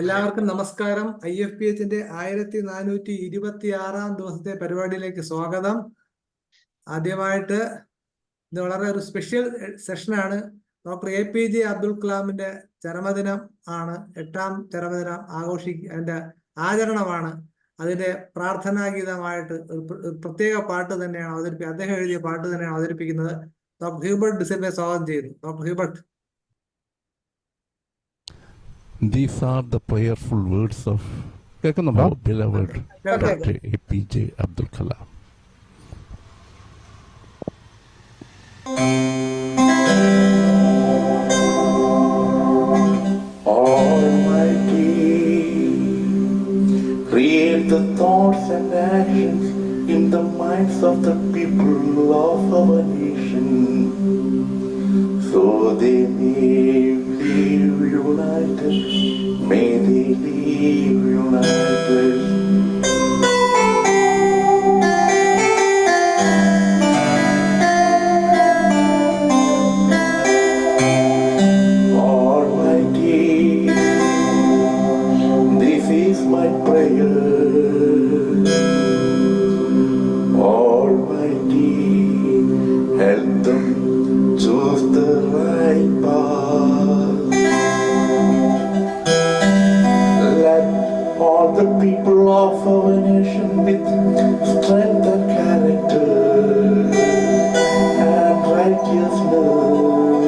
എല്ലാവർക്കും നമസ്കാരം. IFPHന്റെ 1426 ദിവസത്തെ പരിപാടിയിലേക്ക് സ്വാഗതം. ആദ്യമായിട്ട് ഇത് വളരെ ഒരു സ്പെഷ്യൽ സെഷനാണ്. ഡോക്ടർ APJ അബ്ദുൽ കലാമിന്റെ ചരമദിനം ആണ്. 8ാം ചരമദിനം അതിന്റെ ആചരണമാണ്. അതിന്റെ പ്രാർത്ഥനാഗീതമായിട്ട് ഒരു പ്രത്യേക പാട്ട് തന്നെയാണ് അദ്ദേഹം എഴുതിയ പാട്ട് തന്നെയാണ് അവതരിപ്പിക്കുന്നത്. ഡോക്ടർ ഹ്യൂബർട്ട് ഡിസിൽവയെ സ്വാഗതം ചെയ്യുന്നു. Doctor Hubert. These are the prayerful words of beloved Dr. APJ Abdul Kalam. Almighty, create the thoughts and actions in the minds of the people of our nation, so they may live united, may they live united. Almighty, this is my prayer. Almighty, help them choose the right path. Let all the people of our nation with strength and character and righteousness.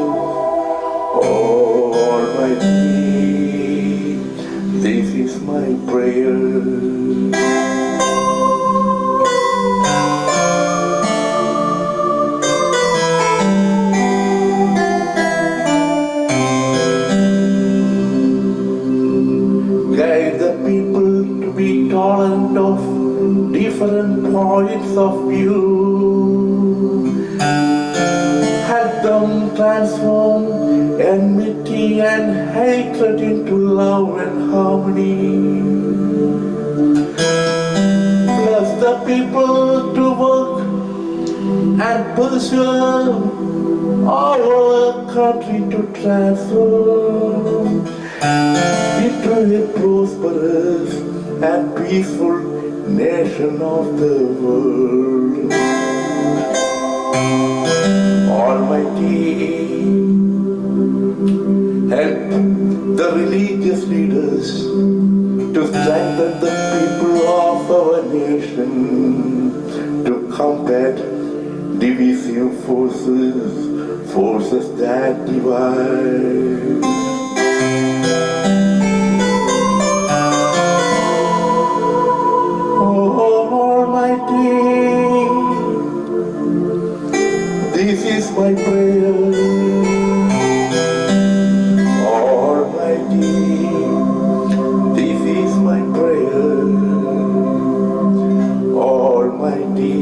Almighty, this is my prayer. Guide the people to be tolerant of different points of view. Help them transform enmity and hatred into love and harmony. Bless the people to work and pursue our country to transform into a prosperous and peaceful nation of the world. Almighty, help the religious leaders to strengthen the people of our nation to combat divisive forces that divide. Almighty, this is my prayer. Almighty, this is my prayer. Almighty,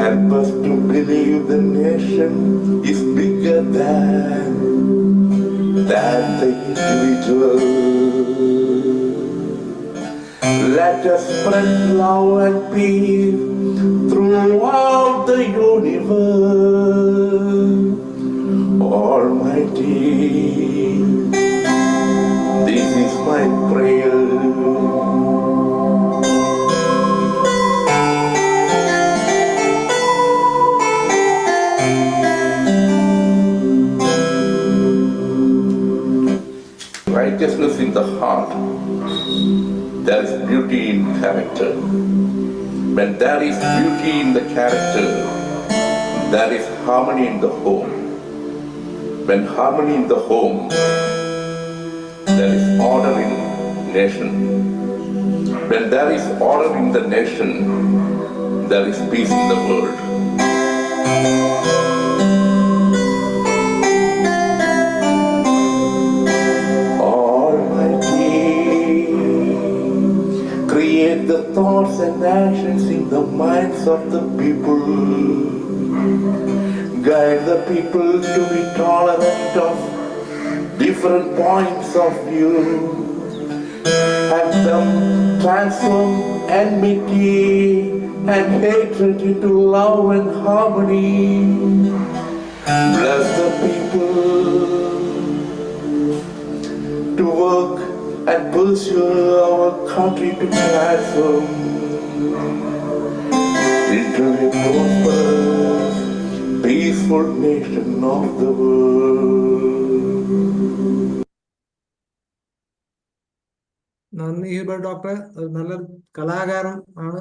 help us to believe the nation is bigger than the individual. Let us spread love and peace throughout the universe. Almighty, this is my prayer. Righteousness in the heart. There is beauty in character. When there is beauty in the character, there is harmony in the home. When harmony in the home, there is order in nation. When there is order in the nation, there is peace in the world. Create the thoughts and actions in the minds of the people. Guide the people to be tolerant of different points of view. Help them transform enmity and hatred into love and harmony. Bless the people to work pursue our country to transform into a prosperous, peaceful nation of the world. നന്ദി Hubert doctor. ഒരു നല്ലൊരു കലാകാരൻ ആണ്,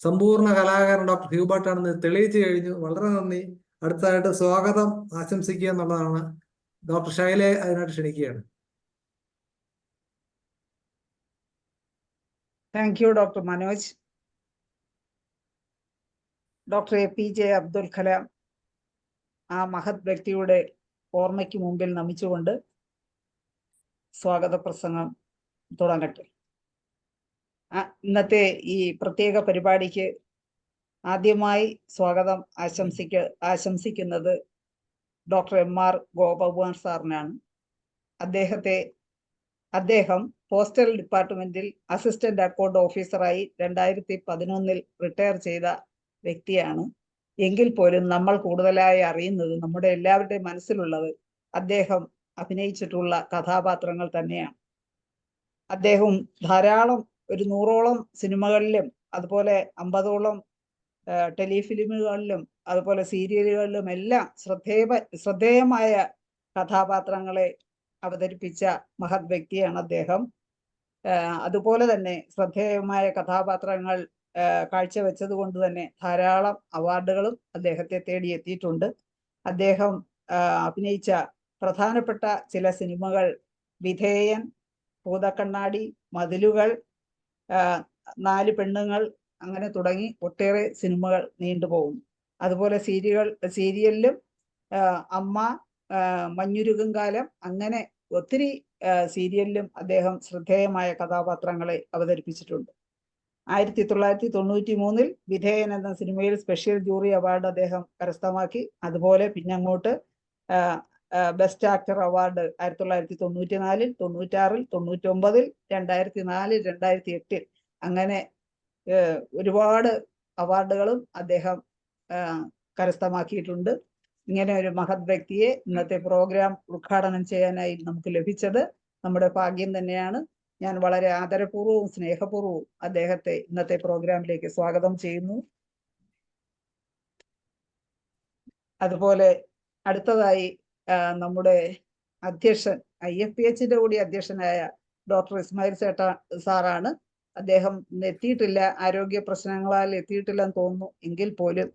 സമ്പൂർണ്ണ കലാകാരൻ doctor Hubert ആണെന്ന് തെളിയിച്ചു കഴിഞ്ഞു. വളരെ നന്ദി. അടുത്തതായിട്ട് സ്വാഗതം ആശംസിക്കുക എന്നുള്ളതാണ്. ഡോക്ടർ ഷൈലെ അതിനായിട്ട് ക്ഷണിക്കുകയാണ്. Thank you doctor Manoj. Doctor APJ Abdul Kalam, ആ മഹത് വ്യക്തിയുടെ ഓർമ്മയ്ക്ക് മുമ്പിൽ നമിച്ചുകൊണ്ട് സ്വാഗത പ്രസംഗം തുടങ്ങട്ടെ. ഇന്നത്തെ ഈ പ്രത്യേക പരിപാടിക്ക് ആദ്യമായി സ്വാഗതം ആശംസിക്കുന്നത് ഡോക്ടർ MR ഗോപകുമാർ സാറിനാണ്. അദ്ദേഹം പോസ്റ്റൽ ഡിപ്പാർട്ട്മെന്റിൽ അസിസ്റ്റന്റ് അക്കൗണ്ട് ഓഫീസറായി 2011 റിട്ടയർ ചെയ്ത വ്യക്തിയാണ്. എങ്കിൽ പോലും നമ്മൾ കൂടുതലായി അറിയുന്നത്, നമ്മുടെ എല്ലാവരുടെയും മനസ്സിലുള്ളത് അദ്ദേഹം അഭിനയിച്ചിട്ടുള്ള കഥാപാത്രങ്ങൾ തന്നെയാണ്. അദ്ദേഹം ധാരാളം, ഒരു 100ഓളം സിനിമകളിലും അതുപോലെ 50ഓളം ടെലിഫിലിമുകളിലും അതുപോലെ സീരിയലുകളിലും എല്ലാം ശ്രദ്ധേയമായ കഥാപാത്രങ്ങളെ അവതരിപ്പിച്ച മഹത് വ്യക്തിയാണ് അദ്ദേഹം. അതുപോലെ തന്നെ ശ്രദ്ധേയമായ കഥാപാത്രങ്ങൾ കാഴ്ചവെച്ചത് കൊണ്ട് തന്നെ ധാരാളം അവാർഡുകളും അദ്ദേഹത്തെ തേടിയെത്തിയിട്ടുണ്ട്. അദ്ദേഹം അഭിനയിച്ച പ്രധാനപ്പെട്ട ചില സിനിമകൾ വിധേയൻ, ഭൂതക്കണ്ണാടി, മതിലുകൾ, 4 പെണ്ണുങ്ങൾ, അങ്ങനെ തുടങ്ങി ഒട്ടേറെ സിനിമകൾ നീണ്ടുപോകുന്നു. അതുപോലെ സീരിയലിലും അമ്മ, മഞ്ഞുരുകും കാലം, അങ്ങനെ ഒത്തിരി സീരിയലിലും അദ്ദേഹം ശ്രദ്ധേയമായ കഥാപാത്രങ്ങളെ അവതരിപ്പിച്ചിട്ടുണ്ട്. 1993 വിധേയൻ എന്ന സിനിമയിൽ സ്പെഷ്യൽ ജൂറി അവാർഡ് അദ്ദേഹം കരസ്ഥമാക്കി. അതുപോലെ പിന്നങ്ങോട്ട് ബെസ്റ്റ് ആക്ടർ അവാർഡ് 1994, 96, 99, 2004, 2008 അങ്ങനെ ഒരുപാട് അവാർഡുകളും അദ്ദേഹം കരസ്ഥമാക്കിയിട്ടുണ്ട്. ഇങ്ങനെ ഒരു മഹത് വ്യക്തിയെ ഇന്നത്തെ പ്രോഗ്രാം ഉദ്ഘാടനം ചെയ്യാനായി നമുക്ക് ലഭിച്ചത് നമ്മുടെ ഭാഗ്യം തന്നെയാണ്. ഞാൻ വളരെ ആദരപൂർവ്വവും സ്നേഹപൂർവ്വവും അദ്ദേഹത്തെ ഇന്നത്തെ പ്രോഗ്രാമിലേക്ക് സ്വാഗതം ചെയ്യുന്നു. അതുപോലെ അടുത്തതായി നമ്മുടെ അധ്യക്ഷൻ, IFPHന്റെ കൂടി അധ്യക്ഷനായ ഡോക്ടർ ഇസ്മായിൽ സാറാണ്. അദ്ദേഹം എത്തിയിട്ടില്ല, ആരോഗ്യ പ്രശ്നങ്ങളാൽ എത്തിയിട്ടില്ലെന്ന് തോന്നുന്നു. എങ്കിൽ പോലും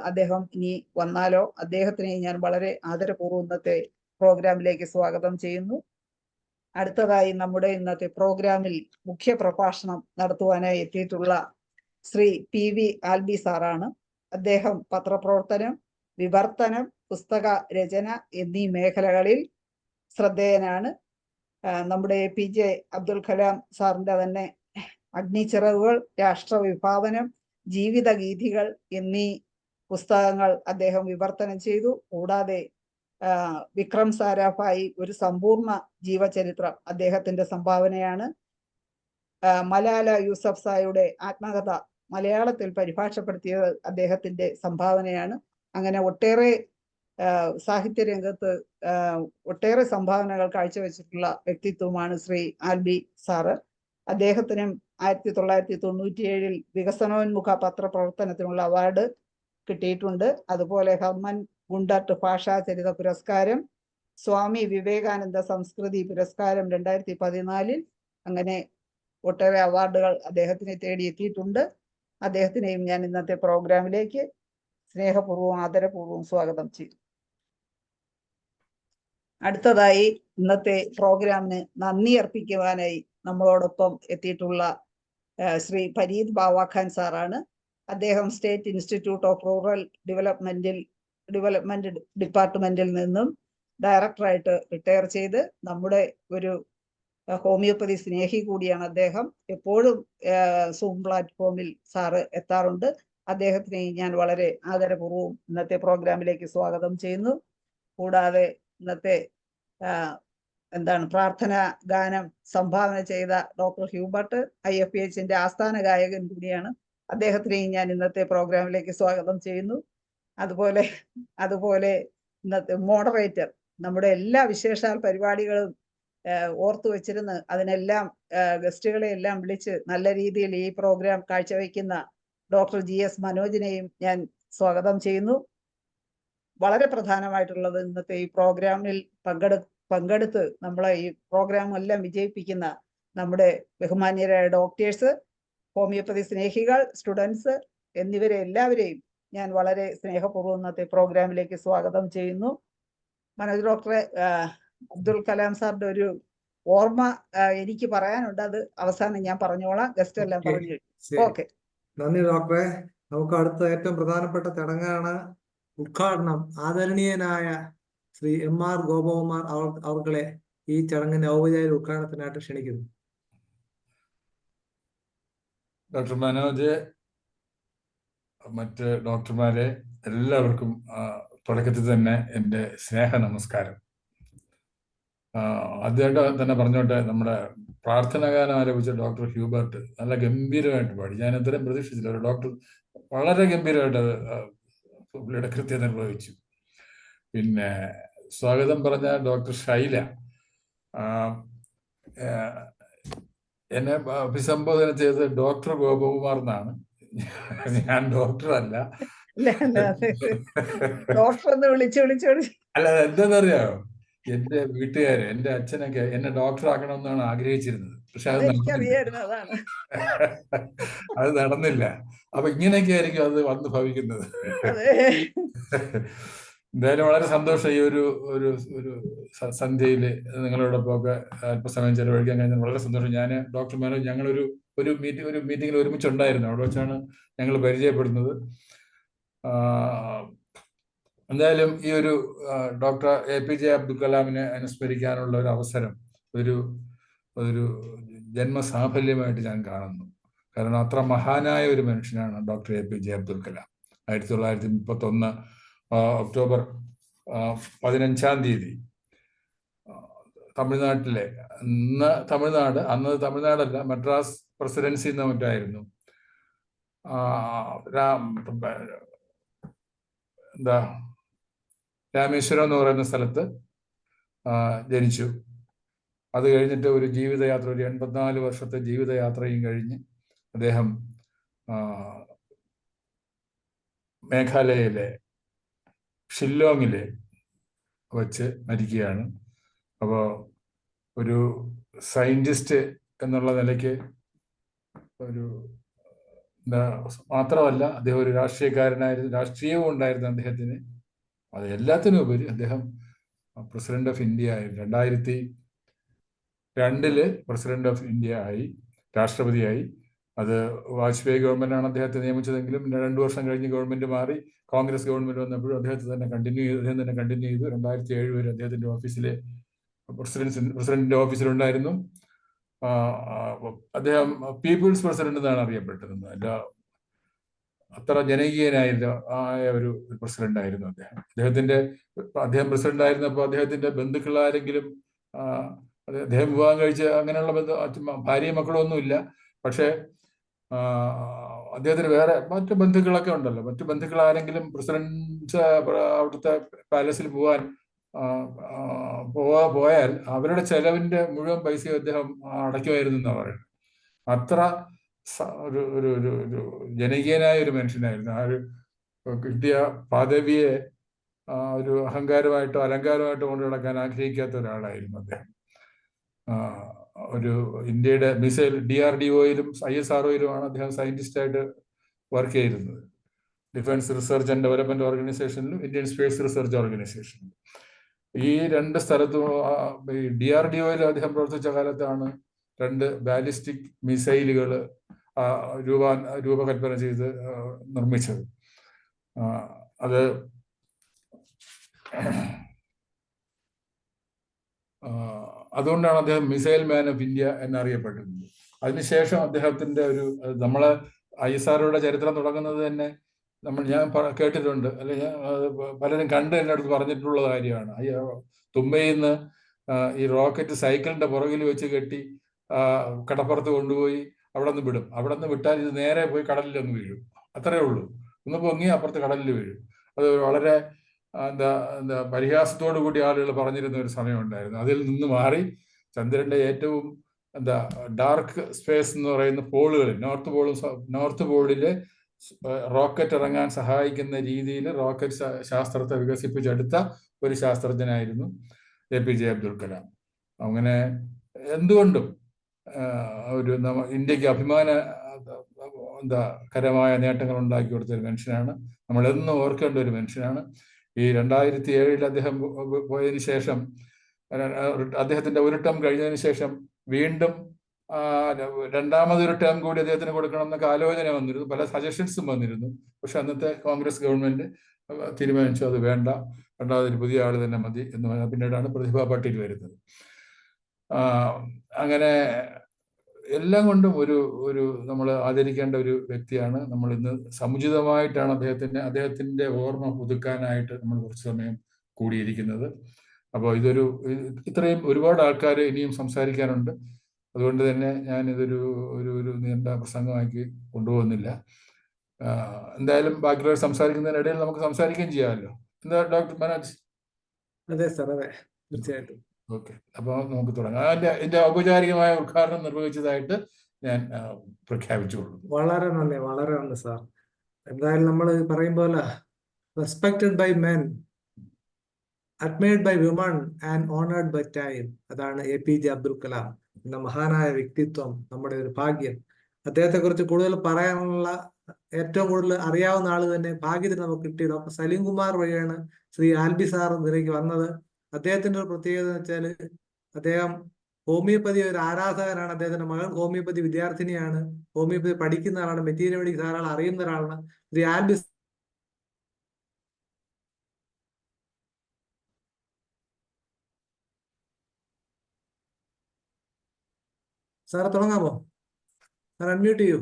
അദ്ദേഹം ഇനി വന്നാലോ, അദ്ദേഹത്തിനെ ഞാൻ വളരെ ആദരപൂർവ്വം ഇന്നത്തെ പ്രോഗ്രാമിലേക്ക് സ്വാഗതം ചെയ്യുന്നു. അടുത്തതായി നമ്മുടെ ഇന്നത്തെ പ്രോഗ്രാമിൽ മുഖ്യ പ്രഭാഷണം നടത്തുവാനായി എത്തിയിട്ടുള്ള ശ്രീ PV ആൽബി സാറാണ്. അദ്ദേഹം പത്രപ്രവർത്തനം, വിവർത്തനം, പുസ്തക രചന എന്നീ മേഖലകളിൽ ശ്രദ്ധേയനാണ്. നമ്മുടെ APJ അബ്ദുൽ കലാം സാറിന്റെ തന്നെ അഗ്നിച്ചിറകുകൾ, രാഷ്ട്രവിഭാവനം, ജീവിതഗീതികൾ എന്നീ പുസ്തകങ്ങൾ അദ്ദേഹം വിവർത്തനം ചെയ്തു. കൂടാതെ വിക്രം സാരാഭായി ഒരു സമ്പൂർണ്ണ ജീവചരിത്രം അദ്ദേഹത്തിന്റെ സംഭാവനയാണ്. മലാല യൂസഫ്സായുടെ ആത്മകഥ മലയാളത്തിൽ പരിഭാഷപ്പെടുത്തിയത് അദ്ദേഹത്തിന്റെ സംഭാവനയാണ്. അങ്ങനെ ഒട്ടേറെ സാഹിത്യരംഗത്ത് ഒട്ടേറെ സംഭാവനകൾ കാഴ്ചവെച്ചിട്ടുള്ള വ്യക്തിത്വമാണ് ശ്രീ ആൽബി സാറ്. അദ്ദേഹത്തിനും 1997 വികസനോന്മുഖ പത്രപ്രവർത്തനത്തിനുള്ള അവാർഡ് കിട്ടിയിട്ടുണ്ട്. അതുപോലെ ഹർമൻ ഗുണ്ടർട്ട് ഭാഷാചരിത പുരസ്കാരം, സ്വാമി വിവേകാനന്ദ സംസ്കൃതി പുരസ്കാരം 2014, അങ്ങനെ ഒട്ടേറെ അവാർഡുകൾ അദ്ദേഹത്തിനെ തേടിയെത്തിയിട്ടുണ്ട്. അദ്ദേഹത്തിനെയും ഞാൻ ഇന്നത്തെ പ്രോഗ്രാമിലേക്ക് സ്നേഹപൂർവ്വം ആദരപൂർവ്വം സ്വാഗതം ചെയ്തു. അടുത്തതായി ഇന്നത്തെ പ്രോഗ്രാമിന് നന്ദി അർപ്പിക്കുവാനായി നമ്മളോടൊപ്പം എത്തിയിട്ടുള്ള ശ്രീ ഫരീദ് ബാവാഖാൻ സാറാണ്. അദ്ദേഹം state institute of rural development ഡിപ്പാർട്ട്മെന്റിൽ നിന്നും ഡയറക്ടറായിട്ട് റിട്ടയർ ചെയ്ത് നമ്മുടെ ഒരു ഹോമിയോപ്പതി സ്നേഹി കൂടിയാണ് അദ്ദേഹം. എപ്പോഴും സൂം പ്ലാറ്റ്ഫോമിൽ സാറ് എത്താറുണ്ട്. അദ്ദേഹത്തിനെ ഞാൻ വളരെ ആദരപൂർവ്വം ഇന്നത്തെ പ്രോഗ്രാമിലേക്ക് സ്വാഗതം ചെയ്യുന്നു. കൂടാതെ ഇന്നത്തെ പ്രാർത്ഥന ഗാനം സംഭാവന ചെയ്ത ഡോക്ടർ ഹ്യൂബർട്ട് IFPHന്റെ ആസ്ഥാന ഗായകൻ കൂടിയാണ്. അദ്ദേഹത്തിനെയും ഞാൻ ഇന്നത്തെ പ്രോഗ്രാമിലേക്ക് സ്വാഗതം ചെയ്യുന്നു. അതുപോലെ ഇന്നത്തെ മോഡറേറ്റർ, നമ്മുടെ എല്ലാ വിശേഷാൽ പരിപാടികളും ഓർത്തു വെച്ചിരുന്ന് അതിനെല്ലാം ഗസ്റ്റുകളെ എല്ലാം വിളിച്ച് നല്ല രീതിയിൽ ഈ പ്രോഗ്രാം കാഴ്ചവെക്കുന്ന ഡോക്ടർ GS മനോജിനെയും ഞാൻ സ്വാഗതം ചെയ്യുന്നു. വളരെ പ്രധാനമായിട്ടുള്ളത് ഇന്നത്തെ ഈ പ്രോഗ്രാമിൽ പങ്കെടുത്ത് നമ്മളെ ഈ പ്രോഗ്രാം എല്ലാം വിജയിപ്പിക്കുന്ന നമ്മുടെ ബഹുമാന്യരായ ഡോക്ടേഴ്സ്, ഹോമിയോപ്പതി സ്നേഹികൾ, സ്റ്റുഡൻസ് എന്നിവരെ എല്ലാവരെയും ഞാൻ വളരെ സ്നേഹപൂർവ്വം ഇന്നത്തെ പ്രോഗ്രാമിലേക്ക് സ്വാഗതം ചെയ്യുന്നു. മനോജ് ഡോക്ടറെ, അബ്ദുൽ കലാം സാറിന്റെ ഒരു ഓർമ്മ എനിക്ക് പറയാനുണ്ട്. അത് അവസാനം ഞാൻ പറഞ്ഞോളാം. ഗസ്റ്റ് എല്ലാം പറഞ്ഞു. ഓക്കെ, നന്ദി ഡോക്ടറെ. നമുക്ക് അടുത്ത ഏറ്റവും പ്രധാനപ്പെട്ട ചടങ്ങാണ് ഉദ്ഘാടനം. ആദരണീയനായ ശ്രീ MR ഗോപകുമാർ അവർകളെ ഈ ചടങ്ങിന്റെ ഔപചാരിക ഉദ്ഘാടനത്തിനായിട്ട് ക്ഷണിക്കുന്നു. ഡോക്ടർ മനോജ്, മറ്റ് ഡോക്ടർമാരെ എല്ലാവർക്കും തുടക്കത്തിൽ തന്നെ എൻ്റെ സ്നേഹ നമസ്കാരം. ആദ്യമായിട്ട് തന്നെ പറഞ്ഞോട്ടെ, നമ്മുടെ പ്രാർത്ഥനാഗാനം ആരംഭിച്ച ഡോക്ടർ ഹ്യൂബർട്ട് നല്ല ഗംഭീരമായിട്ട് പാടി. ഞാൻ ഇത്രയും പ്രതീക്ഷിച്ചില്ല. ഒരു ഡോക്ടർ വളരെ ഗംഭീരമായിട്ട് പുള്ളിയുടെ കൃത്യം നിർവഹിച്ചു. പിന്നെ സ്വാഗതം പറഞ്ഞ ഡോക്ടർ ഷൈല എന്നെ അഭിസംബോധന ചെയ്തത് ഡോക്ടർ ഗോപകുമാർ എന്നാണ്. ഞാൻ ഡോക്ടറല്ല. അല്ല, എന്താണെന്നറിയാമോ, എന്റെ വീട്ടുകാര്, എന്റെ അച്ഛനൊക്കെ എന്നെ ഡോക്ടർ ആക്കണമെന്നാണ് ആഗ്രഹിച്ചിരുന്നത്. പക്ഷെ അത് നടന്നില്ല. അപ്പൊ ഇങ്ങനെയൊക്കെ ആയിരിക്കും അത് വന്ന് ഭവിക്കുന്നത്. എന്തായാലും വളരെ സന്തോഷം ഈ ഒരു സന്ധ്യയില് നിങ്ങളോടൊപ്പം ഒക്കെ അല്പസമയം ചെലവഴിക്കാൻ കഴിഞ്ഞാൽ വളരെ സന്തോഷം. ഞാൻ ഡോക്ടർ മനോജ് ഞങ്ങളൊരു മീറ്റിംഗിൽ ഒരുമിച്ചുണ്ടായിരുന്നു. അവിടെ വെച്ചാണ് ഞങ്ങൾ പരിചയപ്പെടുന്നത്. എന്തായാലും ഈ ഒരു ഡോക്ടർ APJ അബ്ദുൽ കലാമിനെ അനുസ്മരിക്കാനുള്ള ഒരു അവസരം ഒരു ജന്മസാഫല്യമായിട്ട് ഞാൻ കാണുന്നു. കാരണം അത്ര മഹാനായ ഒരു മനുഷ്യനാണ് doctor APJ Abdul Kalam. 1931 October 15-ാം തീയതി തമിഴ്നാട്ടിലെ, അന്ന് തമിഴ്നാടല്ല, മദ്രാസ് പ്രസിഡൻസി എന്ന മറ്റായിരുന്നു, രാമേശ്വരം എന്ന് പറയുന്ന സ്ഥലത്ത് ജനിച്ചു. അത് കഴിഞ്ഞിട്ട് ഒരു ജീവിതയാത്ര, ഒരു 84 വർഷത്തെ ജീവിതയാത്രയും കഴിഞ്ഞ് അദ്ദേഹം മേഘാലയയിലെ ഷില്ലോങ്ങിലെ വച്ച് മരിക്കുകയാണ്. അപ്പോൾ ഒരു സയന്റിസ്റ്റ് എന്നുള്ള നിലയ്ക്ക് മാത്രമല്ല, അദ്ദേഹം ഒരു രാഷ്ട്രീയക്കാരനായിരുന്നു. രാഷ്ട്രീയവും ഉണ്ടായിരുന്നു അദ്ദേഹത്തിന്. അത് എല്ലാത്തിനും ഉപരി അദ്ദേഹം പ്രസിഡന്റ് ഓഫ് ഇന്ത്യ ആയി. 2002 പ്രസിഡന്റ് ഓഫ് ഇന്ത്യ ആയി, രാഷ്ട്രപതിയായി. അത് വാജ്പേയി ഗവൺമെന്റാണ് അദ്ദേഹത്തെ നിയമിച്ചതെങ്കിലും 2 വർഷം കഴിഞ്ഞ് ഗവൺമെന്റ് മാറി. കോൺഗ്രസ് ഗവൺമെന്റ് വന്നപ്പോഴും അദ്ദേഹം തന്നെ കണ്ടിന്യൂ ചെയ്തു. 2007 വരെ അദ്ദേഹത്തിന്റെ ഓഫീസിലെ പ്രസിഡന്റിന്റെ ഓഫീസിലുണ്ടായിരുന്നു. അദ്ദേഹം പീപ്പിൾസ് പ്രസിഡന്റ് എന്നാണ് അറിയപ്പെട്ടത്. അത്ര ജനകീയനായ ഒരു പ്രസിഡന്റ് ആയിരുന്നു അദ്ദേഹം പ്രസിഡന്റ് ആയിരുന്നപ്പോൾ അദ്ദേഹത്തിന്റെ ബന്ധുക്കളാരെങ്കിലും, അദ്ദേഹം വിവാഹം കഴിച്ച് അങ്ങനെയുള്ള ഭാര്യയും മക്കളും ഒന്നുമില്ല. പക്ഷെ അദ്ദേഹത്തിന് വേറെ മറ്റു ബന്ധുക്കളൊക്കെ ഉണ്ടല്ലോ. മറ്റു ബന്ധുക്കൾ ആരെങ്കിലും പ്രസിഡന്റ് അവിടുത്തെ പാലസിൽ പോയാൽ അവരുടെ ചെലവിന്റെ മുഴുവൻ പൈസയും അദ്ദേഹം അടയ്ക്കുമായിരുന്നു എന്നാണ് പറയുന്നത്. അത്ര ഒരു ജനകീയനായ ഒരു മനുഷ്യനായിരുന്നു. ആ ഒരു കിട്ടിയ പദവിയെ ഒരു അഹങ്കാരമായിട്ടോ അലങ്കാരമായിട്ടോ കൊണ്ടു നടക്കാൻ ആഗ്രഹിക്കാത്ത ഒരാളായിരുന്നു അദ്ദേഹം. ഒരു ഇന്ത്യയുടെ മിസൈൽ DRDOയിലും ISROയിലുമാണ് അദ്ദേഹം സയന്റിസ്റ്റായിട്ട് വർക്ക് ചെയ്തിരുന്നത്. ഡിഫൻസ് റിസർച്ച് ആൻഡ് ഡെവലപ്മെന്റ് ഓർഗനൈസേഷനിലും ഇന്ത്യൻ സ്പേസ് റിസർച്ച് ഓർഗനൈസേഷനിലും. ഈ 2 സ്ഥലത്തും DRDOയിൽ അദ്ദേഹം പ്രവർത്തിച്ച കാലത്താണ് 2 ബാലിസ്റ്റിക് മിസൈലുകൾ രൂപകൽപ്പന ചെയ്ത് നിർമ്മിച്ചത്. അത് അതുകൊണ്ടാണ് അദ്ദേഹം മിസൈൽ മാൻ ഓഫ് ഇന്ത്യ എന്നറിയപ്പെട്ടിരുന്നത്. അതിനുശേഷം അദ്ദേഹത്തിന്റെ നമ്മളെ ISROയുടെ ചരിത്രം തുടങ്ങുന്നത് തന്നെ ഞാൻ കേട്ടിട്ടുണ്ട്, അല്ലെങ്കിൽ പലരും കണ്ട് എൻ്റെ അടുത്ത് പറഞ്ഞിട്ടുള്ള കാര്യമാണ്. തുമ്പയിൽ നിന്ന് ഈ റോക്കറ്റ് സൈക്കിളിന്റെ പുറകിൽ വെച്ച് കെട്ടി കടപ്പുറത്ത് കൊണ്ടുപോയി അവിടെ നിന്ന് വിടും. അവിടെ നിന്ന് വിട്ടാൽ ഇത് നേരെ പോയി കടലിലൊന്ന് വീഴും. അത്രയേ ഉള്ളൂ. ഒന്ന് പൊങ്ങി അപ്പുറത്ത് കടലിൽ വീഴും. അത് വളരെ പരിഹാസത്തോടു കൂടി ആളുകൾ പറഞ്ഞിരുന്ന ഒരു സമയം ഉണ്ടായിരുന്നു. അതിൽ നിന്ന് മാറി ചന്ദ്രന്റെ ഏറ്റവും ഡാർക്ക് സ്പേസ് എന്ന് പറയുന്ന പോളുകൾ, നോർത്ത് പോളിലെ റോക്കറ്റ് ഇറങ്ങാൻ സഹായിക്കുന്ന രീതിയിൽ റോക്കറ്റ് ശാസ്ത്രത്തെ വികസിപ്പിച്ചെടുത്ത ഒരു ശാസ്ത്രജ്ഞനായിരുന്നു APJ അബ്ദുൽ കലാം. അങ്ങനെ എന്തുകൊണ്ടും ഇന്ത്യക്ക് കരമായ നേട്ടങ്ങൾ ഉണ്ടാക്കി കൊടുത്ത ഒരു മനുഷ്യനാണ്. നമ്മൾ എന്നും ഓർക്കേണ്ട ഒരു മനുഷ്യനാണ്. ഈ 2007 അദ്ദേഹം പോയതിനു ശേഷം, അദ്ദേഹത്തിന്റെ ഒരു ടേം കഴിഞ്ഞതിന് ശേഷം വീണ്ടും രണ്ടാമതൊരു ടേം കൂടി അദ്ദേഹത്തിന് കൊടുക്കണം എന്നൊക്കെ ആലോചന വന്നിരുന്നു, പല സജഷൻസും വന്നിരുന്നു. പക്ഷെ അന്നത്തെ കോൺഗ്രസ് ഗവൺമെന്റ് തീരുമാനിച്ചു അത് വേണ്ട, രണ്ടാമതൊരു പുതിയ ആൾ തന്നെ മതി എന്ന് പറഞ്ഞാൽ പിന്നീടാണ് പ്രതിഭ പാട്ടീൽ വരുന്നത്. അങ്ങനെ എല്ലാം കൊണ്ടും ഒരു നമ്മൾ ആദരിക്കേണ്ട ഒരു വ്യക്തിയാണ്. നമ്മൾ ഇന്ന് സമുചിതമായിട്ടാണ് അദ്ദേഹത്തിന്റെ ഓർമ്മ പുതുക്കാനായിട്ട് നമ്മൾ കുറച്ച് സമയം കൂടിയിരിക്കുന്നത്. അപ്പോൾ ഇത്രയും ഒരുപാട് ആൾക്കാർ ഇനിയും സംസാരിക്കാനുണ്ട്. അതുകൊണ്ട് തന്നെ ഞാൻ ഇതൊരു നീണ്ട പ്രസംഗമാക്കി കൊണ്ടുപോകുന്നില്ല. എന്തായാലും ബാക്കിയുള്ളവർ സംസാരിക്കുന്നതിനിടയിൽ നമുക്ക് സംസാരിക്കുകയും ചെയ്യാമല്ലോ. എന്താ ഡോക്ടർ മനോജ്? അതെ സാർ, അതെ, തീർച്ചയായിട്ടും. ഓക്കെ, അപ്പോൾ നമുക്ക് തുടങ്ങാം. ഇതിന്റെ ഔപചാരികമായ ഉദ്ഘാടനം നിർവഹിച്ചതായിട്ട് ഞാൻ പ്രഖ്യാപിച്ചുകൊള്ളു. വളരെ നന്ദി സാർ. എന്തായാലും നമ്മൾ പറയും പോലെ respected by men, admired by women and honoured by time. അതാണ് APJ അബ്ദുൽ കലാം എന്ന മഹാനായ വ്യക്തിത്വം, നമ്മുടെ ഒരു ഭാഗ്യം. അദ്ദേഹത്തെ കുറിച്ച് കൂടുതൽ പറയാനുള്ള, ഏറ്റവും കൂടുതൽ അറിയാവുന്ന ആള് തന്നെ ഭാഗ്യത്തിന് നമുക്ക് കിട്ടി ഡോക്ടർ സലീം കുമാർ വഴിയാണ് ശ്രീ ആൽബി സാർ ഇതിലേക്ക് വന്നത്. അദ്ദേഹത്തിന്റെ ഒരു പ്രത്യേകത എന്ന് വെച്ചാൽ അദ്ദേഹം ഹോമിയോപ്പതി ഒരു ആരാധകനാണ്. അദ്ദേഹത്തിന്റെ മകൾ ഹോമിയോപ്പതി വിദ്യാർത്ഥിനിയാണ്, ഹോമിയോപ്പതി പഠിക്കുന്ന ആളാണ്, മെറ്റീരിയൽ മെഡിക്സ് ധാരാളം അറിയുന്ന ഒരാളാണ്. ശ്രീ ആൽബി സാർ തുടങ്ങാമോ? സാർ അൺമ്യൂട്ട് ചെയ്യൂ.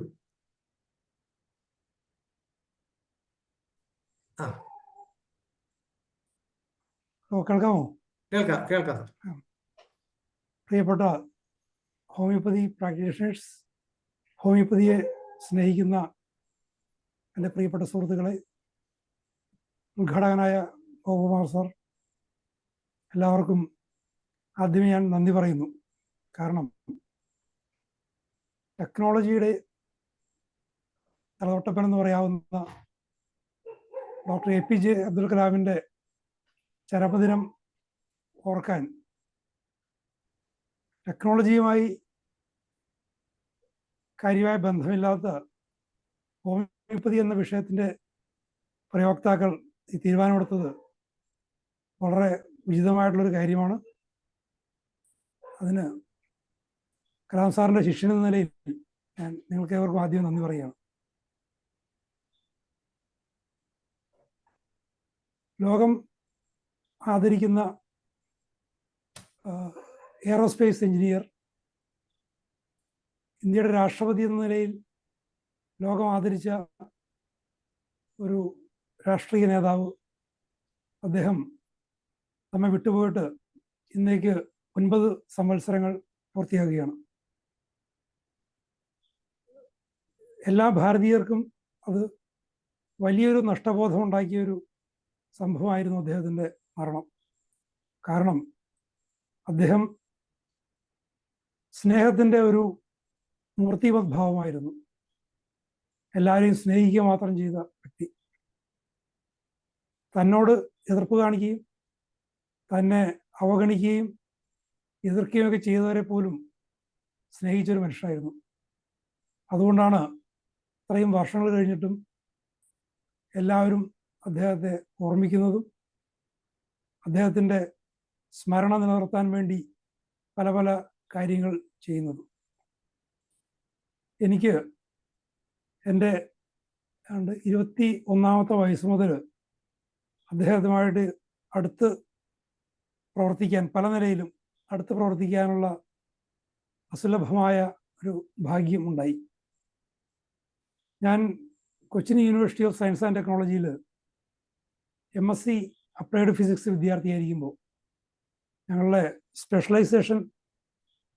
കേൾക്കാമോ? കേൾക്കാം. പ്രിയപ്പെട്ട ഹോമിയോപ്പതി പ്രാക്ടീഷണേഴ്സ്, ഹോമിയോപ്പതിയെ സ്നേഹിക്കുന്ന എൻ്റെ പ്രിയപ്പെട്ട സുഹൃത്തുക്കളെ, ഉദ്ഘാടകനായ ഗോപകുമാർ സാർ, എല്ലാവർക്കും ആദ്യമേ ഞാൻ നന്ദി പറയുന്നു. കാരണം ടെക്നോളജിയുടെ തലതൊട്ടപ്പൻ എന്ന് പറയാവുന്ന ഡോക്ടർ APJ അബ്ദുൽ കലാമിൻ്റെ ചരമദിനം ഓർക്കാൻ ടെക്നോളജിയുമായി കാര്യമായ ബന്ധമില്ലാത്ത ഹോമിയോപ്പതി എന്ന വിഷയത്തിൻ്റെ പ്രയോക്താക്കൾ ഈ തീരുമാനമെടുത്തത് വളരെ ഉചിതമായിട്ടുള്ളൊരു കാര്യമാണ്. അതിന് കലാം സാറിൻ്റെ ശിഷ്യൻ എന്ന നിലയിൽ ഞാൻ നിങ്ങൾക്ക് ഏവർക്കും ആദ്യം നന്ദി പറയുകയാണ്. ലോകം ആദരിക്കുന്ന എയറോസ്പേസ് എഞ്ചിനീയർ, ഇന്ത്യയുടെ രാഷ്ട്രപതി എന്ന നിലയിൽ ലോകം ആദരിച്ച ഒരു രാഷ്ട്രീയ നേതാവ്, അദ്ദേഹം നമ്മെ വിട്ടുപോയിട്ട് ഇന്നേക്ക് 9 സംവത്സരങ്ങൾ പൂർത്തിയാക്കുകയാണ്. എല്ലാ ഭാരതീയർക്കും അത് വലിയൊരു നഷ്ടബോധം ഉണ്ടാക്കിയൊരു സംഭവമായിരുന്നു അദ്ദേഹത്തിൻ്റെ മരണം. കാരണം അദ്ദേഹം സ്നേഹത്തിൻ്റെ ഒരു മൂർത്തിമദ്ഭാവമായിരുന്നു. എല്ലാവരെയും സ്നേഹിക്കുക മാത്രം ചെയ്ത വ്യക്തി. തന്നോട് എതിർപ്പ് കാണിക്കുകയും തന്നെ അവഗണിക്കുകയും എതിർക്കുകയൊക്കെ ചെയ്തവരെ പോലും സ്നേഹിച്ചൊരു മനുഷ്യനായിരുന്നു. അതുകൊണ്ടാണ് ഇത്രയും വർഷങ്ങൾ കഴിഞ്ഞിട്ടും എല്ലാവരും അദ്ദേഹത്തെ ഓർമ്മിക്കുന്നതും അദ്ദേഹത്തിൻ്റെ സ്മരണ നിലനിർത്താൻ വേണ്ടി പല പല കാര്യങ്ങൾ ചെയ്യുന്നതും. എനിക്ക് എൻ്റെ 21ാമത്തെ വയസ്സ് മുതൽ അദ്ദേഹത്തുമായിട്ട് അടുത്ത് പ്രവർത്തിക്കാൻ, പല നിലയിലും അടുത്ത് പ്രവർത്തിക്കാനുള്ള അസുലഭമായ ഒരു ഭാഗ്യം ഉണ്ടായി. ഞാൻ Cochin university of science and ടെക്നോളജിയിൽ MSc അപ്ലൈഡ് ഫിസിക്സ് വിദ്യാർത്ഥിയായിരിക്കുമ്പോൾ ഞങ്ങളുടെ സ്പെഷ്യലൈസേഷൻ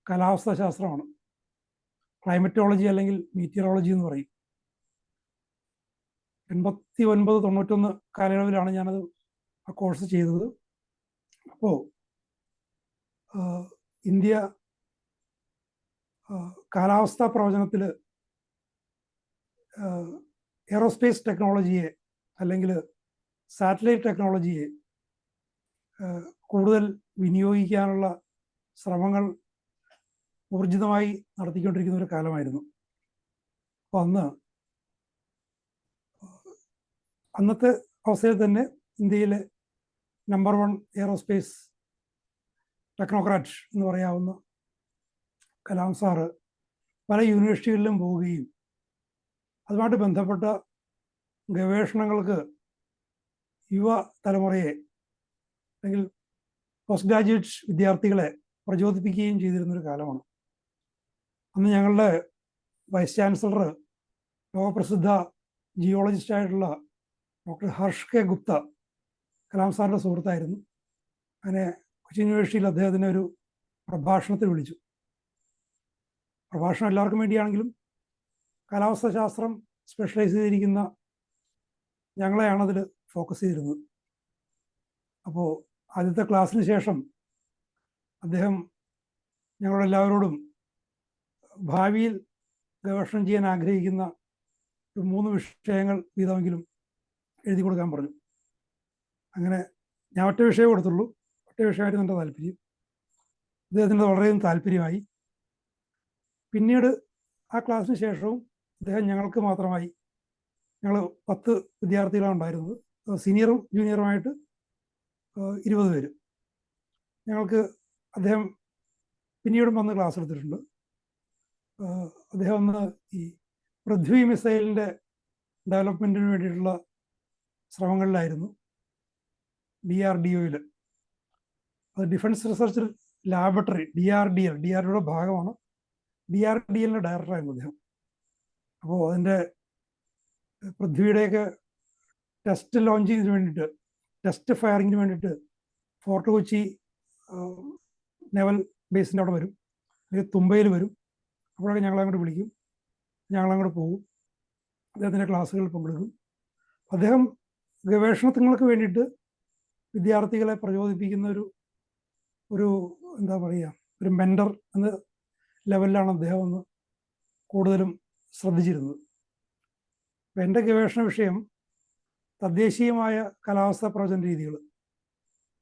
കാലാവസ്ഥാ ശാസ്ത്രമാണ്. ക്ലൈമറ്റോളജി അല്ലെങ്കിൽ മീറ്റിയോളജി എന്ന് പറയും. 89-91 കാലയളവിലാണ് ഞാനത് ആ കോഴ്സ് ചെയ്തത്. അപ്പോൾ ഇന്ത്യ കാലാവസ്ഥാ പ്രവചനത്തിൽ എയറോസ്പേസ് ടെക്നോളജിയെ അല്ലെങ്കിൽ സാറ്റലൈറ്റ് ടെക്നോളജിയെ കൂടുതൽ വിനിയോഗിക്കാനുള്ള ശ്രമങ്ങൾ ഊർജിതമായി നടത്തിക്കൊണ്ടിരിക്കുന്ന ഒരു കാലമായിരുന്നു. അപ്പോൾ അന്നത്തെ അവസ്ഥയിൽ തന്നെ ഇന്ത്യയിലെ നമ്പർ 1 എയറോസ്പേസ് ടെക്നോക്രാറ്റ് എന്ന് പറയാവുന്ന കലാം സാറ് പല യൂണിവേഴ്സിറ്റികളിലും പോവുകയും അതുമായിട്ട് ബന്ധപ്പെട്ട ഗവേഷണങ്ങൾക്ക് യുവ തലമുറയെ അല്ലെങ്കിൽ പോസ്റ്റ് ഗ്രാജുവേറ്റ് വിദ്യാർത്ഥികളെ പ്രചോദിപ്പിക്കുകയും ചെയ്തിരുന്നൊരു കാലമാണ്. അന്ന് ഞങ്ങളുടെ വൈസ് ചാൻസലർ ലോകപ്രസിദ്ധ ജിയോളജിസ്റ്റായിട്ടുള്ള ഡോക്ടർ ഹർഷ് കെ ഗുപ്ത കലാം സാറിൻ്റെ സുഹൃത്തായിരുന്നു. അങ്ങനെ കൊച്ചി യൂണിവേഴ്സിറ്റിയിൽ അദ്ദേഹത്തിനെ ഒരു പ്രഭാഷണത്തിൽ വിളിച്ചു. പ്രഭാഷണം എല്ലാവർക്കും വേണ്ടിയാണെങ്കിലും കാലാവസ്ഥാ ശാസ്ത്രം സ്പെഷ്യലൈസ് ചെയ്തിരിക്കുന്ന ഞങ്ങളെയാണ് അതിൽ ഫോക്കസ് ചെയ്തിരുന്നത്. അപ്പോൾ ആദ്യത്തെ ക്ലാസ്സിന് ശേഷം അദ്ദേഹം ഞങ്ങളെല്ലാവരോടും ഭാവിയിൽ ഗവേഷണം ചെയ്യാൻ ആഗ്രഹിക്കുന്ന ഒരു 3 വിഷയങ്ങൾ വീതമെങ്കിലും എഴുതി കൊടുക്കാൻ പറഞ്ഞു. അങ്ങനെ ഞാൻ ഒറ്റ വിഷയം കൊടുത്തുള്ളൂ. ഒറ്റ വിഷയമായിരുന്നു എൻ്റെ താല്പര്യം. അദ്ദേഹത്തിൻ്റെ വളരെയധികം താല്പര്യമായി. പിന്നീട് ആ ക്ലാസ്സിന് ശേഷവും അദ്ദേഹം ഞങ്ങൾക്ക് മാത്രമായി, ഞങ്ങൾ 10 വിദ്യാർത്ഥികളാണ് ഉണ്ടായിരുന്നത്, സീനിയറും ജൂനിയറുമായിട്ട് 20 പേര്. ഞങ്ങൾക്ക് അദ്ദേഹം പിന്നീടും വന്ന് ക്ലാസ് എടുത്തിട്ടുണ്ട്. അദ്ദേഹം ഒന്ന് ഈ പൃഥ്വി മിസൈലിൻ്റെ ഡെവലപ്മെൻറ്റിന് വേണ്ടിയിട്ടുള്ള ശ്രമങ്ങളിലായിരുന്നു DRDOയിൽ. അത് ഡിഫൻസ് റിസർച്ച് ലാബറട്ടറി DRDLയുടെ ഭാഗമാണ്. DRDLൻ്റെ ഡയറക്ടറായിരുന്നു അദ്ദേഹം. അപ്പോൾ അതിൻ്റെ പൃഥ്വിയുടെയൊക്കെ ടെസ്റ്റ് ലോഞ്ചിങ്ങിന് വേണ്ടിയിട്ട്, ടെസ്റ്റ് ഫയറിങ്ങിന് വേണ്ടിയിട്ട് ഫോർട്ട് കൊച്ചി നേവൽ ബേസിൻ്റെ അവിടെ വരും, അല്ലെങ്കിൽ തുമ്പയിൽ വരും. അപ്പോഴൊക്കെ ഞങ്ങളങ്ങോട്ട് വിളിക്കും, ഞങ്ങളങ്ങോട്ട് പോകും, അദ്ദേഹത്തിൻ്റെ ക്ലാസ്സുകളിൽ പങ്കെടുക്കും. അദ്ദേഹം ഗവേഷണങ്ങൾക്ക് വേണ്ടിയിട്ട് വിദ്യാർത്ഥികളെ പ്രചോദിപ്പിക്കുന്ന ഒരു എന്താ പറയുക, ഒരു മെൻറ്റർ എന്ന ലെവലിലാണ് അദ്ദേഹം ഒന്ന് കൂടുതലും ശ്രദ്ധിച്ചിരുന്നത്. അപ്പം എൻ്റെ ഗവേഷണ വിഷയം തദ്ദേശീയമായ കാലാവസ്ഥാ പ്രവചന രീതികൾ.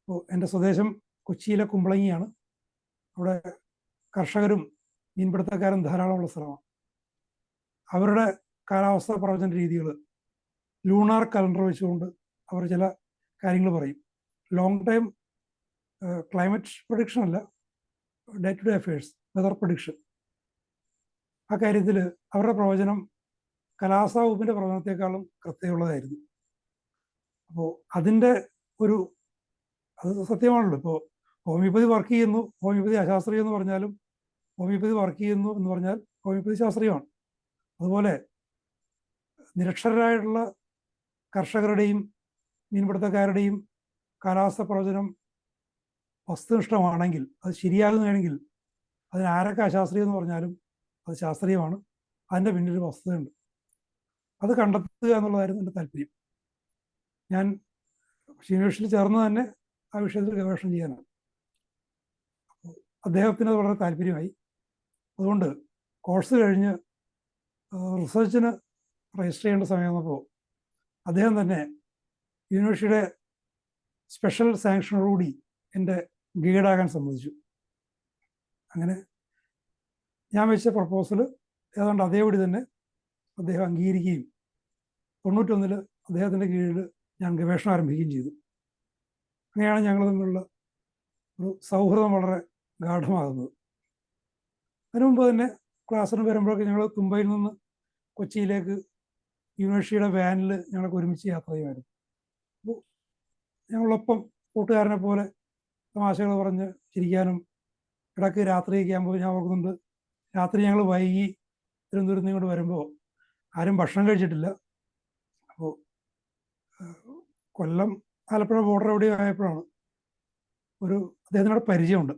അപ്പോൾ എൻ്റെ സ്വദേശം കൊച്ചിയിലെ കുമ്പളങ്ങിയാണ്. അവിടെ കർഷകരും മീൻപിടുത്തക്കാരും ധാരാളമുള്ള സ്ഥലമാണ്. അവരുടെ കാലാവസ്ഥാ പ്രവചന രീതികൾ ലൂണാർ കലണ്ടർ വെച്ചുകൊണ്ട് അവർ ചില കാര്യങ്ങൾ പറയും. ലോങ് ടൈം ക്ലൈമറ്റ് പ്രൊഡിക്ഷൻ അല്ല, day to day affairs, weather prediction. ആ കാര്യത്തിൽ അവരുടെ പ്രവചനം കാലാവസ്ഥാ വകുപ്പിൻ്റെ പ്രവചനത്തെക്കാളും കൃത്യമുള്ളതായിരുന്നു. അപ്പോൾ അതിൻ്റെ അത് സത്യമാണല്ലോ. ഇപ്പോൾ ഹോമിയോപ്പതി വർക്ക് ചെയ്യുന്നു, ഹോമിയോപ്പതി അശാസ്ത്രീയം എന്ന് പറഞ്ഞാലും ഹോമിയോപ്പതി വർക്ക് ചെയ്യുന്നു എന്ന് പറഞ്ഞാൽ ഹോമിയോപ്പതി ശാസ്ത്രീയമാണ്. അതുപോലെ നിരക്ഷരരായിട്ടുള്ള കർഷകരുടെയും മീൻപിടുത്തക്കാരുടെയും കാലാവസ്ഥ പ്രവചനം വസ്തുനിഷ്ഠമാണെങ്കിൽ, അത് ശരിയാകുന്നതാണെങ്കിൽ, അതിന് ആരൊക്കെ അശാസ്ത്രീയം എന്ന് പറഞ്ഞാലും അത് ശാസ്ത്രീയമാണ്. അതിൻ്റെ പിന്നിൽ വസ്തുതയുണ്ട്. അത് കണ്ടെത്തുക എന്നുള്ളതായിരുന്നു എൻ്റെ താല്പര്യം. ഞാൻ യൂണിവേഴ്സിറ്റിയിൽ ചേർന്ന് തന്നെ ആ വിഷയത്തിൽ ഗവേഷണം ചെയ്യാനാണ്. അപ്പോൾ അദ്ദേഹത്തിന് അത് വളരെ താല്പര്യമായി. അതുകൊണ്ട് കോഴ്സ് കഴിഞ്ഞ് റിസർച്ചിന് രജിസ്റ്റർ ചെയ്യേണ്ട സമയം വന്നപ്പോൾ അദ്ദേഹം തന്നെ യൂണിവേഴ്സിറ്റിയുടെ സ്പെഷ്യൽ സാങ്ഷനോടുകൂടി എൻ്റെ ഗൈഡാകാൻ സമ്മതിച്ചു. അങ്ങനെ ഞാൻ വെച്ച പ്രപ്പോസൽ ഏതാണ്ട് അതേപടി തന്നെ അദ്ദേഹം അംഗീകരിക്കുകയും 91 അദ്ദേഹത്തിൻ്റെ കീഴിൽ ഞാൻ ഗവേഷണം ആരംഭിക്കുകയും ചെയ്തു. അങ്ങനെയാണ് ഞങ്ങൾ തമ്മിലുള്ള ഒരു സൗഹൃദം വളരെ ഗാഠമാകുന്നത്. അതിനു മുമ്പ് തന്നെ ക്ലാസ്സിന് വരുമ്പോഴൊക്കെ ഞങ്ങൾ തുമ്പയിൽ നിന്ന് കൊച്ചിയിലേക്ക് യൂണിവേഴ്സിറ്റിയുടെ വാനിൽ ഞങ്ങൾക്ക് ഒരുമിച്ച് യാത്ര ചെയ്യുമായിരുന്നു. അപ്പോൾ ഞങ്ങളൊപ്പം കൂട്ടുകാരനെ പോലെ തമാശകൾ പറഞ്ഞ് ചിരിക്കാനും, ഇടയ്ക്ക് രാത്രിയൊക്കെ ആകുമ്പോൾ ഞാൻ ഓർക്കുന്നുണ്ട്, രാത്രി ഞങ്ങൾ വൈകി തിരുവനന്തപുരത്ത് നിന്ന് ഇങ്ങോട്ട് വരുമ്പോൾ ആരും ഭക്ഷണം കഴിച്ചിട്ടില്ല. അപ്പോൾ കൊല്ലം ആലപ്പുഴ ബോർഡർ എവിടെയോ ആയപ്പോഴാണ് അദ്ദേഹത്തിനോട് പരിചയമുണ്ട്.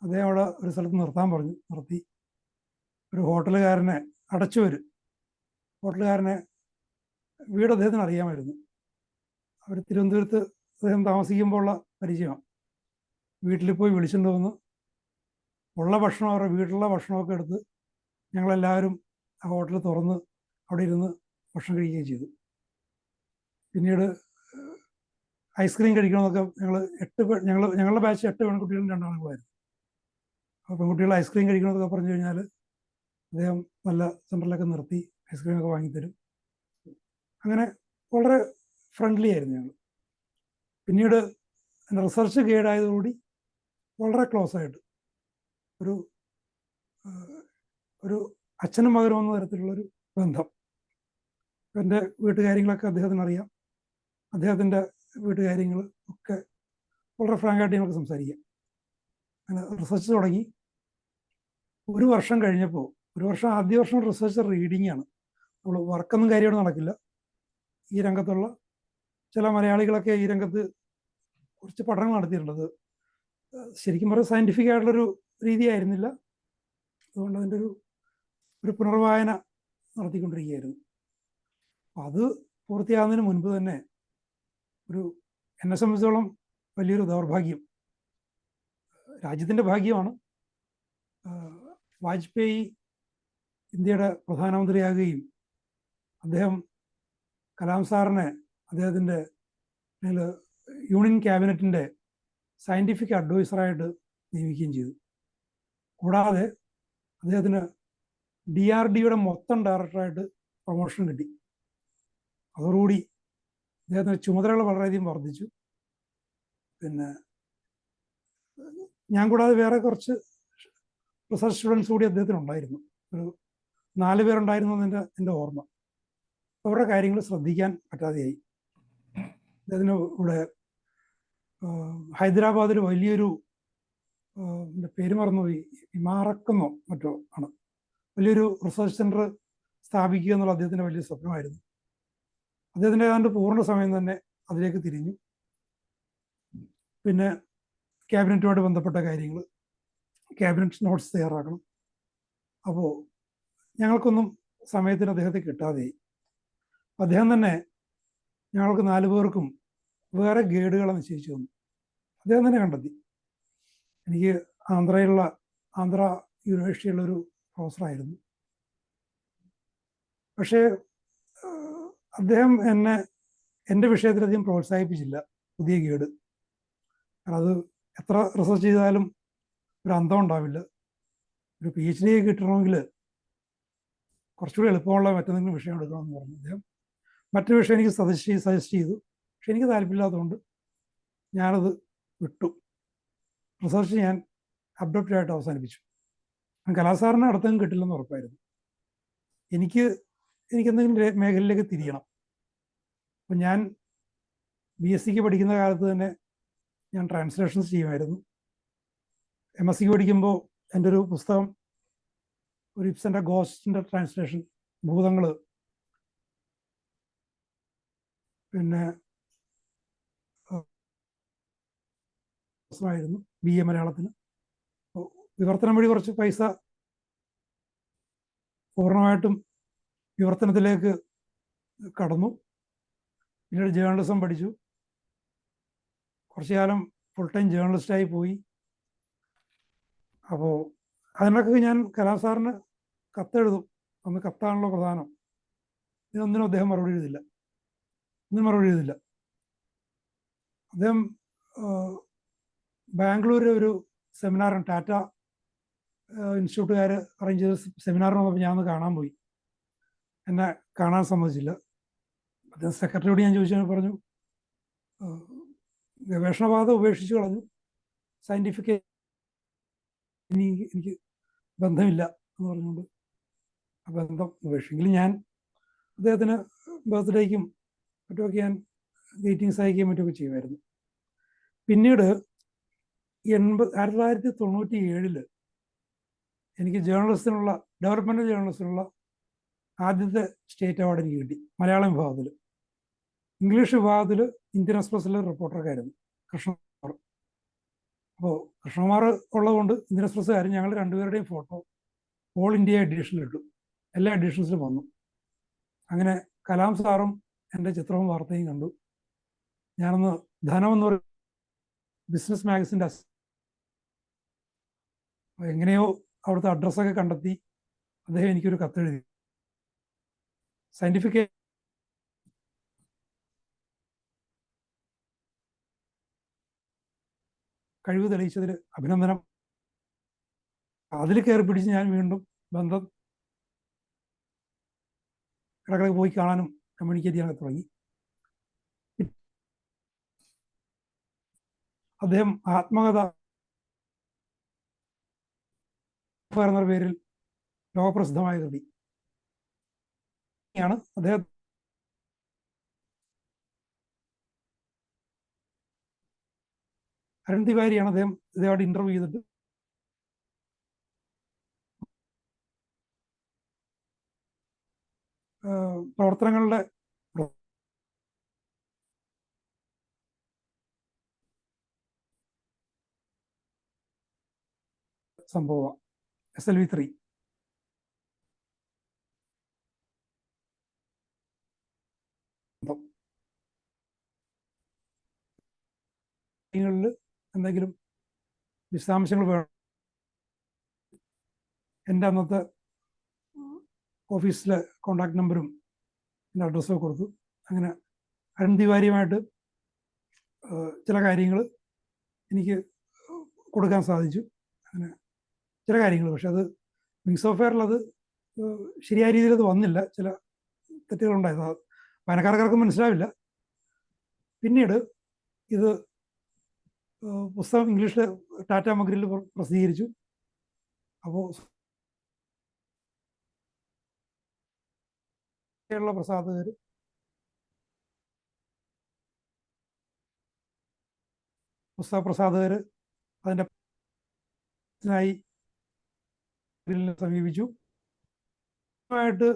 അദ്ദേഹം അവിടെ ഒരു സ്ഥലത്ത് നിർത്താൻ പറഞ്ഞു. നിർത്തി. ഒരു ഹോട്ടലുകാരനെ, ഹോട്ടലുകാരനെ വീട് അദ്ദേഹത്തിന് അറിയാമായിരുന്നു. അവർ തിരുവനന്തപുരത്ത് അദ്ദേഹം താമസിക്കുമ്പോൾ ഉള്ള പരിചയമാണ്. വീട്ടിൽ പോയി വിളിച്ചിട്ട് വന്ന് ഉള്ള ഭക്ഷണം അവരുടെ വീട്ടിലുള്ള ഭക്ഷണമൊക്കെ എടുത്ത് ഞങ്ങളെല്ലാവരും ആ ഹോട്ടൽ തുറന്ന് അവിടെ ഇരുന്ന് ഭക്ഷണം കഴിക്കുകയും ചെയ്തു. പിന്നീട് ഐസ്ക്രീം കഴിക്കണമെന്നൊക്കെ ഞങ്ങളുടെ ബാച്ച് 8 പെൺകുട്ടികളും 2 ആണുങ്ങളായിരുന്നു. അപ്പോൾ പെൺകുട്ടികൾ ഐസ്ക്രീം കഴിക്കണമെന്നൊക്കെ പറഞ്ഞു കഴിഞ്ഞാൽ അദ്ദേഹം നല്ല സെൻറ്ററിലൊക്കെ നിർത്തി ഐസ്ക്രീമൊക്കെ വാങ്ങിത്തരും. അങ്ങനെ വളരെ ഫ്രണ്ട്ലി ആയിരുന്നു ഞങ്ങൾ. പിന്നീട് എൻ്റെ റിസർച്ച് ഗൈഡ് ആയതോടുകൂടി വളരെ ക്ലോസ് ആയിട്ട് ഒരു അച്ഛനും മകനും എന്ന തരത്തിലുള്ളൊരു ബന്ധം. എൻ്റെ വീട്ടുകാര്യങ്ങളൊക്കെ അദ്ദേഹത്തിന് അറിയാം. അദ്ദേഹത്തിൻ്റെ വീട്ടുകാര്യങ്ങൾ ഒക്കെ വളരെ ഫ്രാങ്കായിട്ട് ഞങ്ങൾക്ക് സംസാരിക്കാം. അങ്ങനെ റിസർച്ച് തുടങ്ങി. ഒരു വർഷം കഴിഞ്ഞപ്പോൾ, ആദ്യ വർഷം റിസർച്ച് റീഡിംഗ് ആണ്. നമ്മൾ വർക്കൊന്നും കാര്യമായിട്ട് നടക്കില്ല. ഈ രംഗത്തുള്ള ചില മലയാളികളൊക്കെ ഈ രംഗത്ത് കുറച്ച് പഠനങ്ങൾ നടത്തിയിട്ടുള്ളത് ശരിക്കും പറഞ്ഞാൽ സയൻറ്റിഫിക് ആയിട്ടുള്ളൊരു രീതിയായിരുന്നില്ല. അതുകൊണ്ട് അതിൻ്റെ ഒരു പുനർവായന നടത്തിക്കൊണ്ടിരിക്കുകയായിരുന്നു. അത് പൂർത്തിയാകുന്നതിന് മുൻപ് തന്നെ എന്നെ സംബന്ധിച്ചോളം വലിയൊരു ദൗർഭാഗ്യം, രാജ്യത്തിൻ്റെ ഭാഗ്യമാണ്, വാജ്പേയി ഇന്ത്യയുടെ പ്രധാനമന്ത്രിയാകുകയും അദ്ദേഹം കലാം സാറിനെ അദ്ദേഹത്തിൻ്റെ യൂണിയൻ ക്യാബിനറ്റിൻ്റെ സയൻറ്റിഫിക് അഡ്വൈസറായിട്ട് നിയമിക്കുകയും ചെയ്തു. കൂടാതെ അദ്ദേഹത്തിന് DRDOയുടെ മൊത്തം ഡയറക്ടറായിട്ട് പ്രൊമോഷൻ കിട്ടി. അതോടുകൂടി അദ്ദേഹത്തിൻ്റെ ചുമതലകൾ വളരെയധികം വർദ്ധിച്ചു. പിന്നെ ഞാൻ കൂടാതെ വേറെ കുറച്ച് റിസർച്ച് സ്റ്റുഡൻസ് കൂടി അദ്ദേഹത്തിന് ഉണ്ടായിരുന്നു. ഒരു 4 പേരുണ്ടായിരുന്നു എന്ന് എൻ്റെ ഓർമ്മ. അവരുടെ കാര്യങ്ങൾ ശ്രദ്ധിക്കാൻ പറ്റാതെയായി. അദ്ദേഹത്തിന് ഇവിടെ ഹൈദരാബാദിൽ വലിയൊരു പേര് മറന്നുപോയി, ഇമാറക്കെന്നോ മറ്റോ ആണ്, വലിയൊരു റിസർച്ച് സെൻറ്റർ സ്ഥാപിക്കുക എന്നുള്ള അദ്ദേഹത്തിൻ്റെ വലിയ സ്വപ്നമായിരുന്നു. അദ്ദേഹത്തിൻ്റെ ഏതാണ്ട് പൂർണ്ണ സമയം തന്നെ അതിലേക്ക് തിരിഞ്ഞു. പിന്നെ ക്യാബിനറ്റുമായിട്ട് ബന്ധപ്പെട്ട കാര്യങ്ങൾ, ക്യാബിനറ്റ് നോട്ട്സ് തയ്യാറാക്കണം. അപ്പോൾ ഞങ്ങൾക്കൊന്നും സമയത്തിന് അദ്ദേഹത്തെ കിട്ടാതെയായി. അദ്ദേഹം തന്നെ ഞങ്ങൾക്ക് 4 പേർക്കും വേറെ ഗൈഡുകളെ നിശ്ചയിച്ചു തന്നു. അദ്ദേഹം തന്നെ കണ്ടെത്തി. എനിക്ക് ആന്ധ്ര യൂണിവേഴ്സിറ്റിയുള്ളൊരു പ്രൊഫസറായിരുന്നു. പക്ഷേ അദ്ദേഹം എൻ്റെ വിഷയത്തിലധികം പ്രോത്സാഹിപ്പിച്ചില്ല പുതിയ ഗൈഡ്. കാരണം അത് എത്ര റിസർച്ച് ചെയ്താലും ഒരു അന്തം ഉണ്ടാവില്ല. ഒരു PhD കിട്ടണമെങ്കിൽ കുറച്ചുകൂടി എളുപ്പമുള്ള മറ്റെന്തെങ്കിലും വിഷയം എടുക്കണമെന്ന് പറഞ്ഞു അദ്ദേഹം. മറ്റൊരു വിഷയം എനിക്ക് സജസ്റ്റ് ചെയ്തു. പക്ഷെ എനിക്ക് താല്പര്യമില്ലാത്തതുകൊണ്ട് ഞാനത് വിട്ടു. റിസർച്ച് ഞാൻ അബ്രപ്റ്റായിട്ട് അവസാനിപ്പിച്ചു. കലാസാറിന് അടുത്തൊന്നും കിട്ടില്ലെന്ന് ഉറപ്പായിരുന്നു. എനിക്ക് എന്തെങ്കിലും മേഖലയിലേക്ക് തിരിയണം. അപ്പം ഞാൻ BSc പഠിക്കുന്ന കാലത്ത് തന്നെ ഞാൻ ട്രാൻസ്ലേഷൻസ് ചെയ്യുമായിരുന്നു. MSc പഠിക്കുമ്പോൾ എൻ്റെ ഒരു പുസ്തകം, ഒരു ഇബ്സൻ്റെ ഗോസ്റ്റിൻ്റെ ട്രാൻസ്ലേഷൻ, ഭൂതങ്ങൾ, പിന്നെ ായിരുന്നു BA മലയാളത്തിന്. വിവർത്തനം വഴി കുറച്ച് പൈസ പൂർണ്ണമായിട്ടും വിവർത്തനത്തിലേക്ക് കടന്നു. പിന്നീട് ജേർണലിസം പഠിച്ചു. കുറച്ചു കാലം ഫുൾ ടൈം ജേർണലിസ്റ്റായി പോയി. അപ്പോൾ അതിനൊക്കെ ഞാൻ കലാം സാറിന് കത്തെഴുതും. അന്ന് കത്താണല്ലോ പ്രധാനം. ഇതിനൊന്നിനും അദ്ദേഹം മറുപടി എഴുതില്ല. അദ്ദേഹം ബാംഗ്ലൂർ ഒരു സെമിനാറിന് ടാറ്റ ഇൻസ്റ്റിറ്റ്യൂട്ടുകാർ അറേഞ്ച് ചെയ്ത സെമിനാറിന് വന്നപ്പോൾ ഞാൻ ഒന്ന് കാണാൻ പോയി. എന്നെ കാണാൻ സമ്മതിച്ചില്ല. അദ്ദേഹം സെക്രട്ടറിയോട് ഞാൻ ചോദിച്ചു, പറഞ്ഞു ഗവേഷണപാത ഉപേക്ഷിച്ച് കളഞ്ഞു, സയൻറ്റിഫിക് എനിക്ക് ബന്ധമില്ല എന്ന് പറഞ്ഞുകൊണ്ട് ആ ബന്ധം ഉപേക്ഷിച്ചെങ്കിലും ഞാൻ അദ്ദേഹത്തിന് ബർത്ത്ഡേക്കും മറ്റുമൊക്കെ ഞാൻ ഗ്രീറ്റിങ്സ് അയക്കുകയും മറ്റുമൊക്കെ ചെയ്യുമായിരുന്നു. പിന്നീട് 1997 എനിക്ക് ഡെവലപ്മെൻറ്റ് ജേർണലിസത്തിനുള്ള ആദ്യത്തെ സ്റ്റേറ്റ് അവാർഡ് എനിക്ക് കിട്ടി. മലയാളം വിഭാഗത്തിൽ. ഇംഗ്ലീഷ് വിഭാഗത്തിൽ ഇന്ത്യൻ എക്സ്പ്രസ്സിലെ റിപ്പോർട്ടർക്കായിരുന്നു കൃഷ്ണകുമാർ. അപ്പോൾ കൃഷ്ണകുമാർ ഉള്ളതുകൊണ്ട് ഇന്ത്യൻ എക്സ്പ്രസ്സുകാരും ഞങ്ങൾ 2 പേരുടെയും ഫോട്ടോ ഓൾ ഇന്ത്യ എഡിഷനിലിട്ടു. എല്ലാ എഡിഷൻസിലും വന്നു. അങ്ങനെ കലാം സാറും എൻ്റെ ചിത്രവും വാർത്തയും കണ്ടു. ഞാനൊന്ന് ധനം എന്ന് പറയുന്ന ബിസിനസ് മാഗസിൻ്റെ എങ്ങനെയോ അവിടുത്തെ അഡ്രസ്സൊക്കെ കണ്ടെത്തി അദ്ദേഹം എനിക്കൊരു കത്തെഴുതി. സയന്റിഫിക് കഴിവ് തെളിയിച്ചതിൽ അഭിനന്ദനം. അതിൽ കയറി പിടിച്ച് ഞാൻ വീണ്ടും ബന്ധം ഇടക്കിടക്ക് പോയി കാണാനും കമ്മ്യൂണിക്കേറ്റ് ചെയ്യാനൊക്കെ തുടങ്ങി. അദ്ദേഹം ആത്മകഥ എന്ന പേരിൽ ലോകപ്രസിദ്ധമായ കൃതി ാണ് അദ്ദേഹം. അരുൺ തിവാരിയാണ് ഇദ്ദേഹമായിട്ട് ഇന്റർവ്യൂ ചെയ്തിട്ട് പ്രവർത്തനങ്ങളുടെ സംഭവം SLV3 എന്തെങ്കിലും വിശദാംശങ്ങൾ വേണം. എൻ്റെ അന്നത്തെ ഓഫീസിലെ കോണ്ടാക്ട് നമ്പറും എൻ്റെ അഡ്രസ്സും കൊടുത്തു. അങ്ങനെ അരുൺ തിവാരിയുമായിട്ട് ചില കാര്യങ്ങൾ എനിക്ക് കൊടുക്കാൻ സാധിച്ചു. അങ്ങനെ ചില കാര്യങ്ങൾ, പക്ഷെ അത് വിങ്സ് ഓഫ് ഫെയറിൽ അത് ശരിയായ രീതിയിൽ അത് വന്നില്ല. ചില തെറ്റുകളുണ്ടായിരുന്നു. വായനക്കാർക്കാർക്കും മനസ്സിലാവില്ല. പിന്നീട് ഇത് പുസ്തകം ഇംഗ്ലീഷിൽ ടാറ്റ മഗ്രിൽ പ്രസിദ്ധീകരിച്ചു. അപ്പോൾ കേരള പ്രസാധകർ പുസ്തക പ്രസാധകർ അതിൻ്റെ സമീപിച്ചു. ആയിട്ട്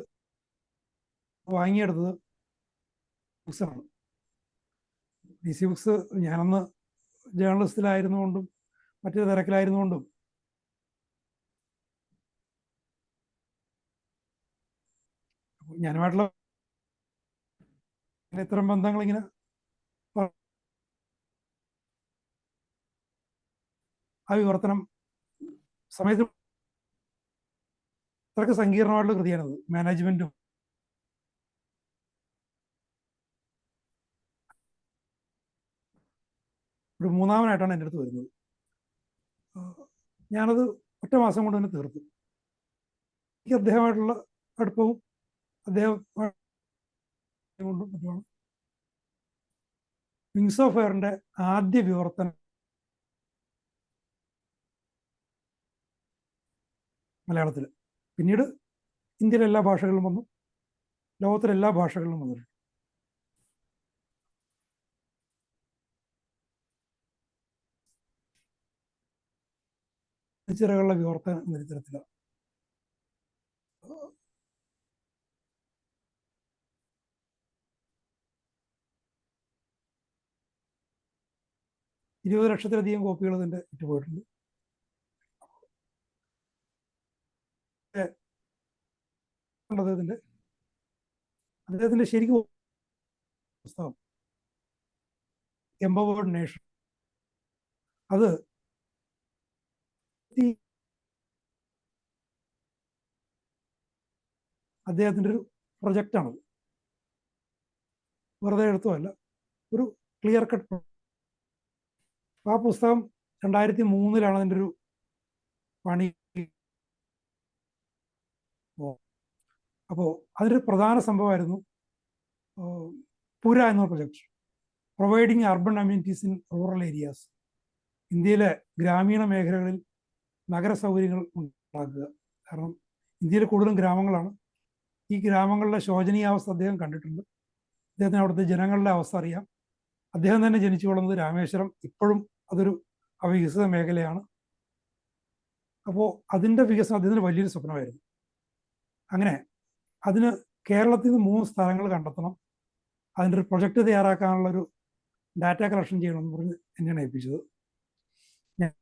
വാങ്ങിയെടുത്തത് ബുക്സാണ്. DC ബുക്സ് ഞാനന്ന് ജേർണലിസ്റ്റിലായിരുന്നുകൊണ്ടും മറ്റു തിരക്കിലായിരുന്നുകൊണ്ടും ഞാനുമായിട്ടുള്ള ഇത്തരം ബന്ധങ്ങൾ ഇങ്ങനെ ആ വിവർത്തനം സമയത്ത് അത്രയ്ക്ക് സങ്കീർണമായിട്ടുള്ള കൃതിയാണത്. മാനേജ്മെന്റും ഒരു മൂന്നാമനായിട്ടാണ് എൻ്റെ അടുത്ത് വരുന്നത്. ഞാനത് ഒറ്റ മാസം കൊണ്ട് തന്നെ തീർത്തു. എനിക്ക് അദ്ദേഹമായിട്ടുള്ള അടുപ്പവും അദ്ദേഹം കൊണ്ടും മറ്റുമാണ് വിങ്സ് ഓഫ് ഫയറിൻ്റെ ആദ്യ വിവർത്തനം മലയാളത്തിൽ. പിന്നീട് ഇന്ത്യയിലെ എല്ലാ ഭാഷകളിലും വന്നു, ലോകത്തിലെ എല്ലാ ഭാഷകളിലും വന്നിട്ടുണ്ട്. ചിറകളുടെ വിവർത്തനം എന്ന തരത്തിലാണ്. 20 ലക്ഷത്തിലധികം കോപ്പികൾ ഇതിൻ്റെ വിറ്റുപോയിട്ടുണ്ട്. അദ്ദേഹത്തിന്റെ ശരിക്കും പുസ്തകം എംപവേർഡ് നേഷൻ, അത് അദ്ദേഹത്തിൻ്റെ ഒരു പ്രൊജക്റ്റാണ്. വെറുതെ എഴുത്തുമല്ല, ഒരു ക്ലിയർ കട്ട്. ആ പുസ്തകം 2003 അതിൻ്റെ ഒരു പണി. അപ്പോൾ അതിൻ്റെ പ്രധാന സംഭവമായിരുന്നു പുര എന്ന project, providing urban amenities in rural areas. ഇന്ത്യയിലെ ഗ്രാമീണ മേഖലകളിൽ നഗര സൗകര്യങ്ങൾ ഉണ്ടാക്കുക. കാരണം ഇന്ത്യയിൽ കൂടുതലും ഗ്രാമങ്ങളാണ്. ഈ ഗ്രാമങ്ങളിലെ ശോചനീയാവസ്ഥ അദ്ദേഹം കണ്ടിട്ടുണ്ട്. അദ്ദേഹത്തിന് അവിടുത്തെ ജനങ്ങളുടെ അവസ്ഥ അറിയാം. അദ്ദേഹം തന്നെ ജനിച്ചു വളർന്നത് രാമേശ്വരം. ഇപ്പോഴും അതൊരു അവികസിത മേഖലയാണ്. അപ്പോൾ അതിൻ്റെ വികസനം അദ്ദേഹത്തിന് വലിയൊരു സ്വപ്നമായിരുന്നു. അങ്ങനെ അതിന് കേരളത്തിൽ നിന്ന് 3 സ്ഥലങ്ങൾ കണ്ടെത്തണം, അതിൻ്റെ ഒരു പ്രൊജക്റ്റ് തയ്യാറാക്കാനുള്ളൊരു ഡാറ്റ കളക്ഷൻ ചെയ്യണമെന്ന് പറഞ്ഞ് എന്നെയാണ് ഏൽപ്പിച്ചത്. ഞാൻ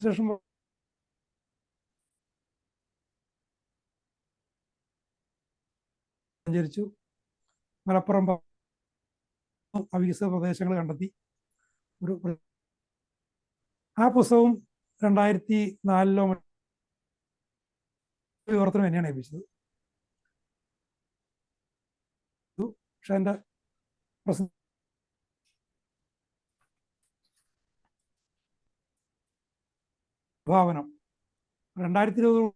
ശേഷം സഞ്ചരിച്ചു. മലപ്പുറം അവികസിത പ്രദേശങ്ങൾ കണ്ടെത്തി. ആ പുസ്തകവും 2004 വിവർത്തനം എന്നെയാണ് ഏൽപ്പിച്ചത്. പക്ഷെ എൻ്റെ ഭാവനം 2020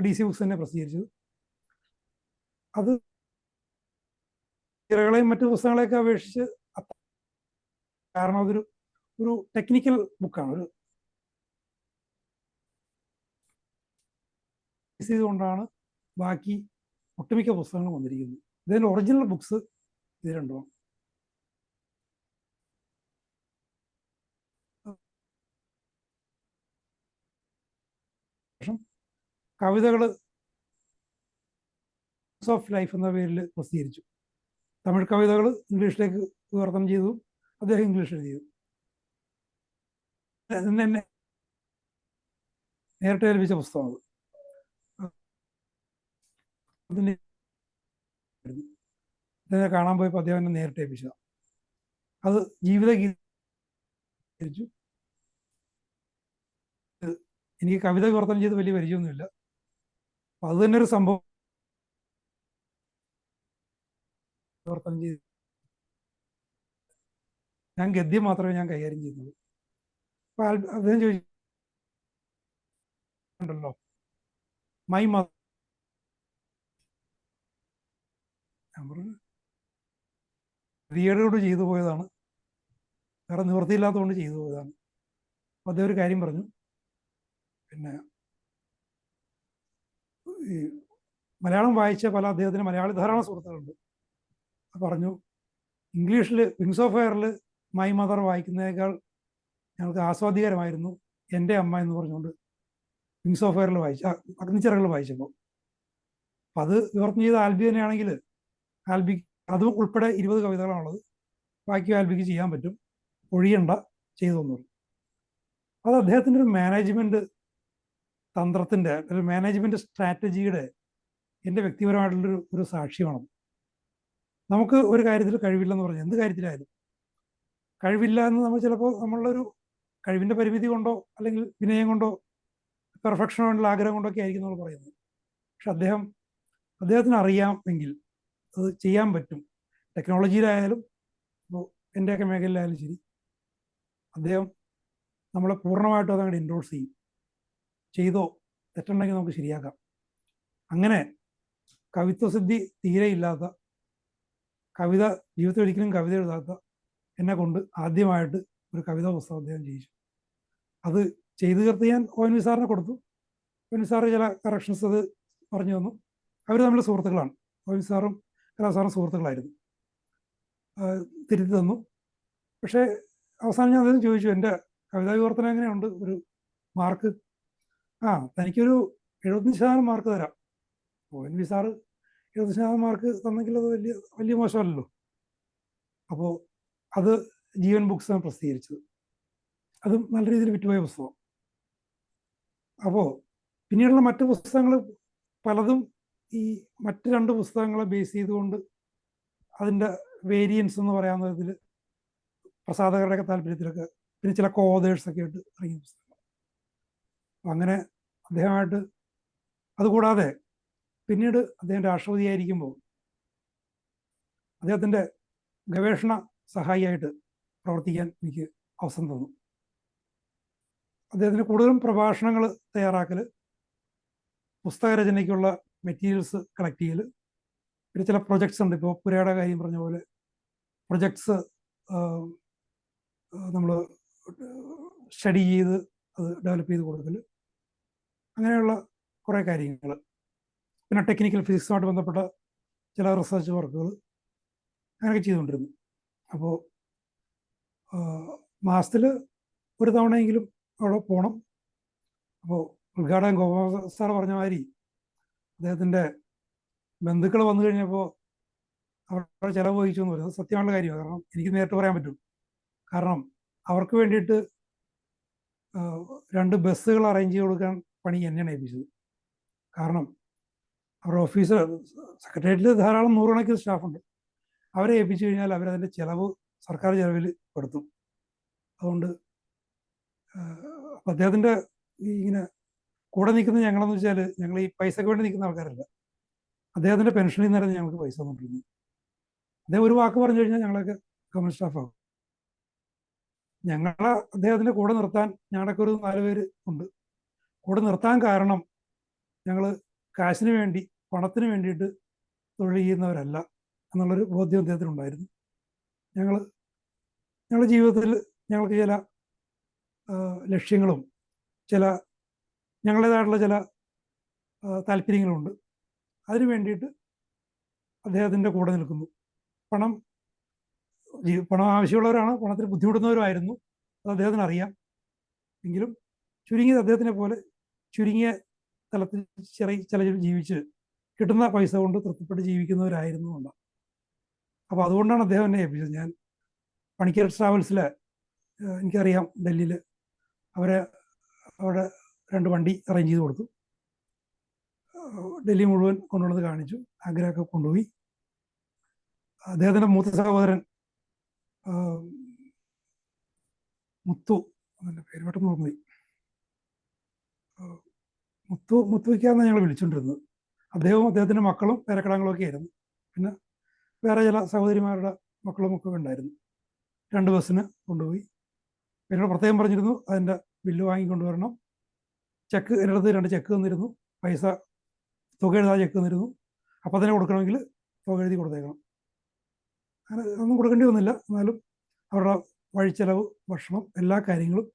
DC ബുക്സ് തന്നെ പ്രസിദ്ധീകരിച്ചത്. അത് ചിറകളെയും മറ്റു പുസ്തകങ്ങളെയൊക്കെ അപേക്ഷിച്ച് കാരണം അതൊരു ടെക്നിക്കൽ ബുക്കാണ്. ചെയ്തുകൊണ്ടാണ് ബാക്കി ഒട്ടുമിക്ക പുസ്തകങ്ങളും വന്നിരിക്കുന്നത്. ഇതിൻ്റെ ഒറിജിനൽ ബുക്സ് ഇത് രണ്ടുമാണ്. കവിതകൾ ഓഫ് ലൈഫ് എന്ന പേരിൽ പ്രസിദ്ധീകരിച്ചു. തമിഴ് കവിതകൾ ഇംഗ്ലീഷിലേക്ക് വിവർത്തനം ചെയ്തു. അദ്ദേഹം ഇംഗ്ലീഷിൽ ചെയ്തു. എന്നെ നേരിട്ട് ഏൽപ്പിച്ച പുസ്തകമാണ് അതിനെ കാണാൻ പോയപ്പോൾ അദ്ദേഹം എന്നെ നേരിട്ട് ഏൽപ്പിച്ചതാണ്. അത് ജീവിതഗീതിച്ചു. എനിക്ക് കവിത വിവർത്തനം ചെയ്ത് വലിയ പരിചയമൊന്നുമില്ല. അപ്പം അത് തന്നെ ഒരു സംഭവം വിവർത്തനം ചെയ്ത് ഞാൻ ഗദ്യം മാത്രമേ ഞാൻ കൈകാര്യം ചെയ്യുന്നുള്ളൂ. അപ്പം അദ്ദേഹം ചോദിച്ചിട്ടുണ്ടല്ലോ മൈ മദർ, ഞാൻ പറഞ്ഞു റിയഡോട് ചെയ്തു പോയതാണ്, വേറെ നിവൃത്തിയില്ലാത്തതുകൊണ്ട് ചെയ്തു പോയതാണ്. അപ്പം അദ്ദേഹം ഒരു കാര്യം പറഞ്ഞു, പിന്നെ ഈ മലയാളം വായിച്ച പല അദ്ദേഹത്തിന് മലയാളി ധാരാളം സുഹൃത്തുക്കളുണ്ട്. പറഞ്ഞു ഇംഗ്ലീഷിൽ വിങ്സ് ഓഫ് ഫയറിൽ മൈ മദർ വായിക്കുന്നതിനേക്കാൾ ഞങ്ങൾക്ക് ആസ്വാദികരമായിരുന്നു എൻ്റെ അമ്മ എന്ന് പറഞ്ഞുകൊണ്ട് വിങ്സ് ഓഫ് ഫയറിൽ അഗ്നിച്ചിറകൾ വായിച്ചപ്പോൾ. അപ്പം അത് വിവർത്തനം ചെയ്ത ആൽബി തന്നെയാണെങ്കിൽ ആൽബി അതും ഉൾപ്പെടെ 20 കവിതകളാണുള്ളത്. ബാക്കി ആൽബിക്ക് ചെയ്യാൻ പറ്റും, ഒഴിയണ്ട, ചെയ്തു തന്നു. അത് അദ്ദേഹത്തിൻ്റെ ഒരു മാനേജ്മെൻറ്റ് തന്ത്രത്തിൻ്റെ ഒരു മാനേജ്മെൻറ്റ് സ്ട്രാറ്റജിയുടെ എൻ്റെ വ്യക്തിപരമായിട്ടുള്ളൊരു സാക്ഷ്യമാണ്. നമുക്ക് ഒരു കാര്യത്തിൽ കഴിവില്ലെന്ന് പറഞ്ഞു, എന്ത് കാര്യത്തിലായാലും കഴിവില്ല എന്ന് നമ്മൾ ചിലപ്പോൾ നമ്മളുടെ കഴിവിൻ്റെ പരിമിതി കൊണ്ടോ അല്ലെങ്കിൽ വിനയം കൊണ്ടോ പെർഫെക്ഷൻ കൊണ്ടുള്ള ആഗ്രഹം കൊണ്ടൊക്കെ ആയിരിക്കും നമ്മൾ പറയുന്നത്. പക്ഷെ അദ്ദേഹത്തിന് അറിയാമെങ്കിൽ അത് ചെയ്യാൻ പറ്റും. ടെക്നോളജിയിലായാലും ഇപ്പോൾ എൻ്റെയൊക്കെ മേഖലയിലായാലും ശരി, അദ്ദേഹം നമ്മളെ പൂർണ്ണമായിട്ടും അതങ്ങോട്ട് എൻഡോഴ്സ് ചെയ്യും. ചെയ്തോ, തെറ്റുണ്ടെങ്കിൽ നമുക്ക് ശരിയാക്കാം. അങ്ങനെ കവിത്വസിദ്ധി തീരെ ഇല്ലാത്ത, കവിത ജീവിതത്തിൽ ഒരിക്കലും കവിത എഴുതാത്ത എന്നെ കൊണ്ട് ആദ്യമായിട്ട് ഒരു കവിതാ പുസ്തകം അദ്ദേഹം ചെയ്യിച്ചു. അത് ചെയ്തു തീർത്ത് ഞാൻ ONV സാറിനെ കൊടുത്തു. ONV സാറ് ചില കറക്ഷൻസ് അത് പറഞ്ഞു തന്നു. അവർ തമ്മിൽ സുഹൃത്തുക്കളാണ്. ONV സാറും കലാസാറും സുഹൃത്തുക്കളായിരുന്നു. തിരുത്തി തന്നു. പക്ഷേ അവസാനം ഞാൻ അദ്ദേഹം ചോദിച്ചു, എൻ്റെ കവിതാ വിവർത്തനം എങ്ങനെയുണ്ട്, ഒരു മാർക്ക്? തനിക്കൊരു 75% മാർക്ക് തരാം. ONV സാറ് 70% മാർക്ക് തന്നെങ്കിൽ അത് വലിയ മോശമല്ലല്ലോ. അപ്പോൾ അത് ജീവൻ ബുക്സാണ് പ്രസിദ്ധീകരിച്ചത്. അതും നല്ല രീതിയിൽ വിറ്റുപോയ പുസ്തകം. അപ്പോൾ പിന്നീടുള്ള മറ്റ് പുസ്തകങ്ങൾ പലതും ഈ മറ്റ് 2 പുസ്തകങ്ങളെ ബേസ് ചെയ്തുകൊണ്ട് അതിൻ്റെ വേരിയൻസ് എന്ന് പറയാവുന്ന വിധത്തിൽ പ്രസാധകരുടെയൊക്കെ താല്പര്യത്തിലൊക്കെ പിന്നെ ചില കോതേഴ്സൊക്കെ ആയിട്ട് ഇറങ്ങിയ പുസ്തകങ്ങൾ. അങ്ങനെ അദ്ദേഹമായിട്ട്, അതുകൂടാതെ പിന്നീട് അദ്ദേഹം രാഷ്ട്രപതിയായിരിക്കുമ്പോൾ അദ്ദേഹത്തിൻ്റെ ഗവേഷണ സഹായിയായിട്ട് പ്രവർത്തിക്കാൻ എനിക്ക് അവസരം തന്നു. അദ്ദേഹത്തിന് കൂടുതലും പ്രഭാഷണങ്ങൾ തയ്യാറാക്കൽ, പുസ്തകരചനയ്ക്കുള്ള മെറ്റീരിയൽസ് കളക്ട് ചെയ്യൽ, പിന്നെ ചില പ്രൊജക്ട്സ് ഉണ്ട്. ഇപ്പോൾ പുരയുടെ കാര്യം പറഞ്ഞ പോലെ പ്രൊജക്ട്സ് നമ്മൾ സ്റ്റഡി ചെയ്ത് അത് ഡെവലപ്പ് ചെയ്ത് കൊടുക്കൽ, അങ്ങനെയുള്ള കുറേ കാര്യങ്ങൾ. പിന്നെ ടെക്നിക്കൽ ഫിസിക്സുമായിട്ട് ബന്ധപ്പെട്ട ചില റിസർച്ച് വർക്കുകൾ അങ്ങനെയൊക്കെ ചെയ്തുകൊണ്ടിരുന്നു. അപ്പോൾ മാസത്തിൽ ഒരു തവണയെങ്കിലും അവിടെ പോകണം. അപ്പോൾ ഉദ്ഘാടകൻ ഗോപാൽ സാർ പറഞ്ഞ മാതിരി അദ്ദേഹത്തിൻ്റെ ബന്ധുക്കൾ വന്നു കഴിഞ്ഞപ്പോൾ അവരുടെ ചിലവ് വഹിച്ചു എന്ന് പറയുന്നത് സത്യമായുള്ള കാര്യമാണ്. കാരണം എനിക്ക് നേരിട്ട് പറയാൻ പറ്റും. കാരണം അവർക്ക് വേണ്ടിയിട്ട് 2 ബസ്സുകൾ അറേഞ്ച് ചെയ്ത് കൊടുക്കാൻ പണി എന്നെയാണ് ഏൽപ്പിച്ചത്. കാരണം അവരുടെ ഓഫീസ് സെക്രട്ടേറിയറ്റിൽ ധാരാളം 100 കണക്കിന് സ്റ്റാഫുണ്ട്. അവരെ ഏൽപ്പിച്ചു കഴിഞ്ഞാൽ അവരതിൻ്റെ ചിലവ് സർക്കാർ ചെലവിൽ പെടുത്തും. അതുകൊണ്ട് അദ്ദേഹത്തിൻ്റെ ഇങ്ങനെ കൂടെ നിൽക്കുന്ന ഞങ്ങളെന്ന് വെച്ചാൽ ഞങ്ങൾ ഈ പൈസക്ക് വേണ്ടി നിൽക്കുന്ന ആൾക്കാരല്ല. അദ്ദേഹത്തിൻ്റെ പെൻഷനിൽ നിന്നായിരുന്നു ഞങ്ങൾക്ക് പൈസ തന്നിട്ടുള്ളത്. അദ്ദേഹം ഒരു വാക്ക് പറഞ്ഞു കഴിഞ്ഞാൽ ഞങ്ങളൊക്കെ ഗവൺമെൻറ് സ്റ്റാഫാകും. ഞങ്ങളെ അദ്ദേഹത്തിൻ്റെ കൂടെ നിർത്താൻ ഞങ്ങളൊക്കെ ഒരു 4 പേര് ഉണ്ട്. കൂടെ നിർത്താൻ കാരണം ഞങ്ങൾ കാശിന് വേണ്ടി, പണത്തിന് വേണ്ടിയിട്ട് തൊഴിൽ ചെയ്യുന്നവരല്ല എന്നുള്ളൊരു ബോധ്യം അദ്ദേഹത്തിനുണ്ടായിരുന്നു. ഞങ്ങളുടെ ജീവിതത്തിൽ ഞങ്ങൾക്ക് ചില ലക്ഷ്യങ്ങളും ചില ഞങ്ങളുടേതായിട്ടുള്ള ചില താല്പര്യങ്ങളുണ്ട്. അതിനു വേണ്ടിയിട്ട് അദ്ദേഹത്തിൻ്റെ കൂടെ നിൽക്കുന്നു. പണം ആവശ്യമുള്ളവരാണ്, പണത്തിന് ബുദ്ധിമുട്ടുന്നവരുമായിരുന്നു, അത് അദ്ദേഹത്തിന് അറിയാം. എങ്കിലും ചുരുങ്ങിയത് അദ്ദേഹത്തിനെ പോലെ ചുരുങ്ങിയ തലത്തിൽ ചില ജീവിച്ച് കിട്ടുന്ന പൈസ കൊണ്ട് തൃപ്തിപ്പെട്ട് ജീവിക്കുന്നവരായിരുന്നു ഉണ്ട്. അപ്പോൾ അതുകൊണ്ടാണ് അദ്ദേഹം എന്നെ ഏൽപ്പിച്ചത്. ഞാൻ പണിക്കർ ട്രാവൽസിലെ എനിക്കറിയാം ഡൽഹിയിൽ അവിടെ 2 വണ്ടി അറേഞ്ച് ചെയ്ത് കൊടുത്തു. ഡൽഹി മുഴുവൻ കൊണ്ടുവന്നത് കാണിച്ചു, ആഗ്രഹമൊക്കെ കൊണ്ടുപോയി. അദ്ദേഹത്തിൻ്റെ മൂത്ത സഹോദരൻ മുത്തു, അതിൻ്റെ പേര് പെട്ടെന്ന് ഓർമ്മയി, മുത്തുവയ്ക്കാന്ന് ഞങ്ങൾ വിളിച്ചുകൊണ്ടിരുന്നത്. അദ്ദേഹവും അദ്ദേഹത്തിൻ്റെ മക്കളും പേരക്കിടാങ്ങളും ഒക്കെ ആയിരുന്നു. പിന്നെ വേറെ ചില സഹോദരിമാരുടെ മക്കളും ഒക്കെ ഉണ്ടായിരുന്നു. 2 ബസ്സിന് കൊണ്ടുപോയി. എന്നോട് പ്രത്യേകം പറഞ്ഞിരുന്നു അതിൻ്റെ ബില്ല് വാങ്ങിക്കൊണ്ടുവരണം. ചെക്ക് എൻ്റെ അടുത്ത് 2 ചെക്ക് തന്നിരുന്നു. പൈസ തുക എഴുതാതെ ചെക്ക് തന്നിരുന്നു. അപ്പം തന്നെ കൊടുക്കണമെങ്കിൽ തുക എഴുതി കൊടുത്തേക്കണം. അങ്ങനെ ഒന്നും കൊടുക്കേണ്ടി വന്നില്ല. എന്നാലും അവരുടെ വഴിച്ചെലവ്, ഭക്ഷണം, എല്ലാ കാര്യങ്ങളും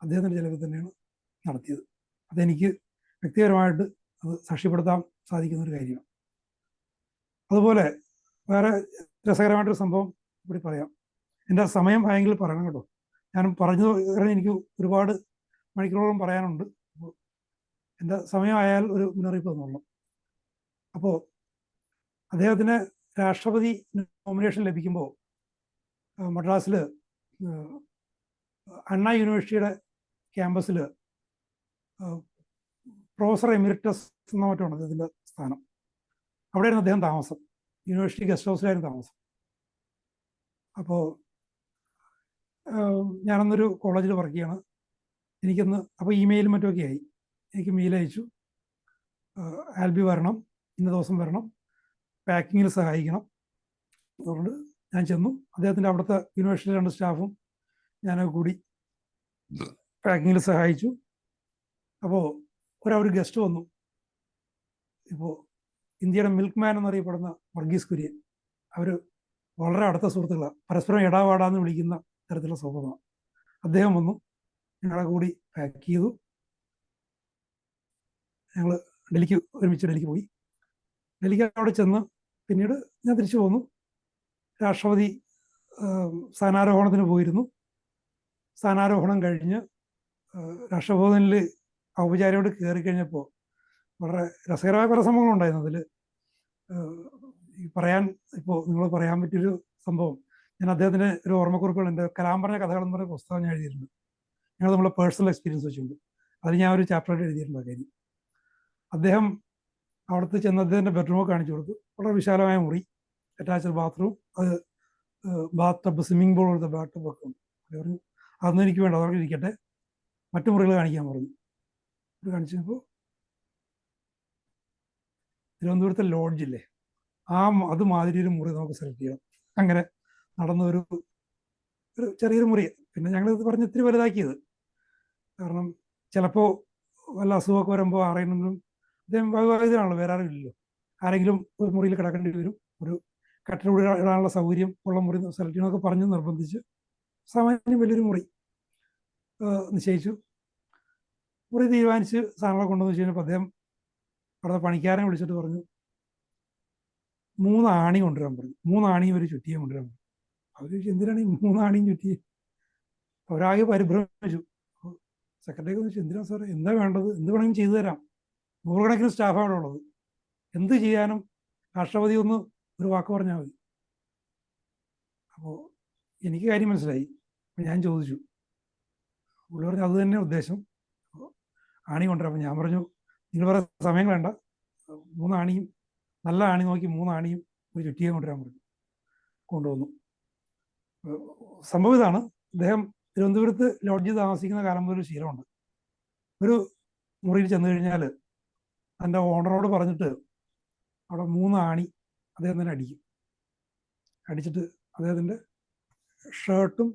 അദ്ദേഹത്തിൻ്റെ ചിലവിൽ തന്നെയാണ് നടത്തിയത്. അതെനിക്ക് വ്യക്തിപരമായിട്ട് അത് സാക്ഷ്യപ്പെടുത്താൻ സാധിക്കുന്ന ഒരു കാര്യമാണ്. അതുപോലെ വേറെ രസകരമായിട്ടൊരു സംഭവം കൂടി പറയാം. എൻ്റെ സമയം ആയെങ്കിൽ പറയണം കേട്ടോ. ഞാൻ പറഞ്ഞു എനിക്ക് ഒരുപാട് മണിക്കൂറോളം പറയാനുണ്ട്. എൻ്റെ സമയമായാൽ ഒരു മുന്നറിയിപ്പ് തന്നോളാം. അപ്പോൾ അദ്ദേഹത്തിന് രാഷ്ട്രപതി നോമിനേഷൻ ലഭിക്കുമ്പോൾ മദ്രാസിൽ അണ്ണാ യൂണിവേഴ്സിറ്റിയുടെ ക്യാമ്പസിൽ പ്രൊഫസർ എമിരിറ്റസ് എന്ന മറ്റാണ് അദ്ദേഹത്തിൻ്റെ സ്ഥാനം. അവിടെയായിരുന്നു അദ്ദേഹം താമസം. യൂണിവേഴ്സിറ്റി ഗസ്റ്റ് ഹൗസിലായിരുന്നു താമസം. അപ്പോൾ ഞാനന്നൊരു കോളേജിൽ വർക്ക് ചെയ്യാണ്. എനിക്കൊന്ന് അപ്പോൾ ഇമെയിലും മറ്റുമൊക്കെ ആയി. എനിക്ക് മെയിൽ അയച്ചു, ആൽബി വരണം, ഇന്ന ദിവസം വരണം, പാക്കിങ്ങിൽ സഹായിക്കണം. അതുകൊണ്ട് ഞാൻ ചെന്നു. അദ്ദേഹത്തിൻ്റെ അവിടുത്തെ യൂണിവേഴ്സിറ്റി 2 സ്റ്റാഫും ഞാനൊക്കെ കൂടി പാക്കിങ്ങിൽ സഹായിച്ചു. അപ്പോൾ ഒരു ഗസ്റ്റ് വന്നു. ഇപ്പോൾ ഇന്ത്യയുടെ മിൽക്ക് മാൻ എന്നറിയപ്പെടുന്ന വർഗീസ് കുര്യൻ, അവർ വളരെ അടുത്ത സുഹൃത്തുക്കളാണ്. പരസ്പരം ഇടാവാടാന്ന് വിളിക്കുന്ന തരത്തിലുള്ള സ്വഭാവമാണ്. അദ്ദേഹം വന്നു, ഞങ്ങളെ കൂടി പാക്ക് ചെയ്തു. ഞങ്ങൾ ഒരുമിച്ച് ഡൽഹിക്ക് പോയി. ഡൽഹിക്ക് അവിടെ ചെന്ന് പിന്നീട് ഞാൻ തിരിച്ചു പോന്നു. രാഷ്ട്രപതി സ്ഥാനാരോഹണത്തിന് പോയിരുന്നു. സ്ഥാനാരോഹണം കഴിഞ്ഞ് രാഷ്ട്രഭവനിൽ ഔപചാരികമായിട്ട് കയറി കഴിഞ്ഞപ്പോൾ വളരെ രസകരമായ പല സംഭവങ്ങളുണ്ടായിരുന്നു. അതിൽ ഇപ്പോൾ നിങ്ങൾ പറയാൻ പറ്റിയൊരു സംഭവം, ഞാൻ അദ്ദേഹത്തിൻ്റെ ഒരു ഓർമ്മക്കുറിപ്പുകൾ, എൻ്റെ കലാം പറഞ്ഞ കഥകളെന്ന് പറഞ്ഞ പുസ്തകം ഞാൻ എഴുതിയിട്ടുണ്ട്. ഞങ്ങൾ നമ്മളെ പേഴ്സണൽ എക്സ്പീരിയൻസ് വെച്ചിട്ടുണ്ട്. അതിൽ ഞാൻ ഒരു ചാപ്റ്ററായിട്ട് എഴുതിയിട്ടുണ്ട് ആ കാര്യം. അദ്ദേഹം അവിടുത്തെ ചെന്ന് അദ്ദേഹത്തിൻ്റെ ബെഡ്റൂമൊക്കെ കാണിച്ചു കൊടുത്തു. വളരെ വിശാലമായ മുറി, അറ്റാച്ച്ഡ് ബാത്റൂം, അത് ബാത്ത് ടബ്, സ്വിമ്മിംഗ് പൂൾ കൊടുത്ത ബാത്ത് ടബ് ഒക്കെ ഉണ്ട്. പറഞ്ഞു അതൊന്നും എനിക്ക് വേണ്ട, അവർക്ക് ഇരിക്കട്ടെ, മറ്റു മുറികൾ കാണിക്കാൻ പറഞ്ഞു. ഇത് കാണിച്ചപ്പോൾ തിരുവനന്തപുരത്തെ ലോഡ്ജില്ലേ, അതുമാതിരി ഒരു മുറി നമുക്ക് സെലക്ട് ചെയ്യണം. അങ്ങനെ നടന്ന ഒരു ചെറിയൊരു മുറി. പിന്നെ ഞങ്ങളിത് പറഞ്ഞ് ഇത്തിരി വലുതാക്കിയത്, കാരണം ചിലപ്പോൾ വല്ല അസുഖമൊക്കെ വരുമ്പോൾ ആരെങ്കിലും, അദ്ദേഹം വൈവാഹികനാണല്ലോ, വേറെ ആരും ഇല്ലല്ലോ, ആരെങ്കിലും ഒരു മുറിയിൽ കിടക്കേണ്ടി വരും, ഒരു കട്ടിൽ ഇടാനുള്ള സൗകര്യം ഉള്ള മുറി സെലക്ട് ചെയ്യണമെന്നൊക്കെ പറഞ്ഞ് നിർബന്ധിച്ച് സാമാന്യം വലിയൊരു മുറി നിശ്ചയിച്ചു. മുറി തീരുമാനിച്ച് സാധനങ്ങളെ കൊണ്ടുവന്ന് വെച്ച് കഴിഞ്ഞപ്പോൾ അദ്ദേഹം അവിടുത്തെ പണിക്കാരനെ വിളിച്ചിട്ട് പറഞ്ഞു 3 ആണി കൊണ്ടുവരാൻ പറഞ്ഞു. 3 ആണിയും ഒരു ചുറ്റിയും കൊണ്ടുവരാൻ പറഞ്ഞു. അവർ ചോദിച്ചു എന്തിനാണ് ഈ 3 ആണിയും ചുറ്റിയും? അവരാകെ പരിഭ്രമിച്ചു. സെക്രട്ടറിക്ക് ചോദിച്ചു എന്തിനാ സാറേ, എന്താ വേണ്ടത്, എന്ത് വേണമെങ്കിലും ചെയ്തു തരാം, 100 കണക്കിന് സ്റ്റാഫാണ് അവിടെ ഉള്ളത്, എന്ത് ചെയ്യാനും രാഷ്ട്രപതി ഒന്ന് ഒരു വാക്ക് പറഞ്ഞാൽ മതി. അപ്പോൾ എനിക്ക് കാര്യം മനസ്സിലായി. അപ്പം ഞാൻ ചോദിച്ചു, പുള്ളി പറഞ്ഞു അത് തന്നെ ഉദ്ദേശം, ആണി കൊണ്ടുവരാം. അപ്പം ഞാൻ പറഞ്ഞു നിങ്ങൾ വേറെ സമയം വേണ്ട, 3 ആണിയും നല്ല ആണി നോക്കി 3 ആണിയും ഒരു ചുറ്റിയും കൊണ്ടുവരാൻ പറഞ്ഞു. കൊണ്ടുവന്നു. സംഭവം ഇതാണ്, അദ്ദേഹം തിരുവനന്തപുരത്ത് ലോഡ്ജിൽ താമസിക്കുന്ന കാലം മുതൽ ഒരു ശീലമുണ്ട്. ഒരു മുറിയിൽ ചെന്ന് കഴിഞ്ഞാൽ എൻ്റെ ഓണറോട് പറഞ്ഞിട്ട് അവിടെ 3 ആണി അദ്ദേഹം തന്നെ അടിക്കും. അടിച്ചിട്ട് അദ്ദേഹത്തിൻ്റെ ഷർട്ടും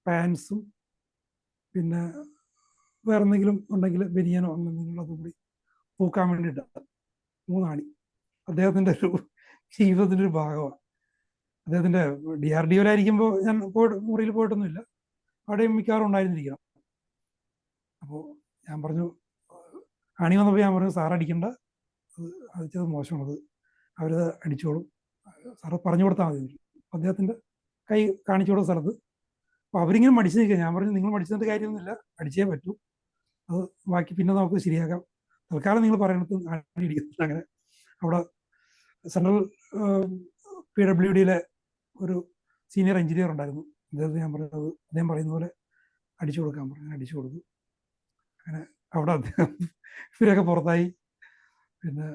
പാൻസും പിന്നെ വേറെ എന്തെങ്കിലും ഉണ്ടെങ്കിൽ ബനിയനോ എന്തെങ്കിലും അതും കൂടി തൂക്കാൻ വേണ്ടിയിട്ട് 3 ആണി അദ്ദേഹത്തിൻ്റെ ഒരു ജീവിതത്തിൻ്റെ ഒരു ഭാഗമാണ്. അദ്ദേഹത്തിൻ്റെ DRDOയിലായിരിക്കുമ്പോൾ ഞാൻ മുറിയിൽ പോയിട്ടൊന്നുമില്ല, അവിടെയും മിക്കവാറും ഉണ്ടായിരുന്നിരിക്കണം. അപ്പോൾ ഞാൻ പറഞ്ഞു, ആണി വന്നപ്പോൾ ഞാൻ പറഞ്ഞു, സാർ അടിക്കണ്ട, അത് ചെയ്ത് മോശമാണത്, അവരത് അടിച്ചോളും, സാറ് പറഞ്ഞു കൊടുത്താൽ മതി. അദ്ദേഹത്തിൻ്റെ കൈ കാണിച്ചു കൊടുത്ത സ്ഥലത്ത് അപ്പോൾ അവരിങ്ങനെ മടിച്ചു നിൽക്കുക. ഞാൻ പറഞ്ഞു, നിങ്ങൾ മടിച്ചിട്ട് കാര്യമൊന്നുമില്ല, അടിച്ചേ പറ്റൂ, അത് ബാക്കി പിന്നെ നമുക്ക് ശരിയാക്കാം, തൽക്കാലം നിങ്ങൾ പറയുന്നത് ആണി അടിക്കുന്നില്ല. അങ്ങനെ അവിടെ സെൻട്രൽ PWDയിലെ ഒരു സീനിയർ എഞ്ചിനീയർ ഉണ്ടായിരുന്നു, അദ്ദേഹത്തിന് ഞാൻ പറഞ്ഞത് അദ്ദേഹം പറയുന്ന പോലെ അടിച്ചു കൊടുക്കാൻ പറഞ്ഞു. അങ്ങനെ അടിച്ചു കൊടുത്തു. അങ്ങനെ അവിടെ അദ്ദേഹം ഇവരൊക്കെ പുറത്തായി. പിന്നെ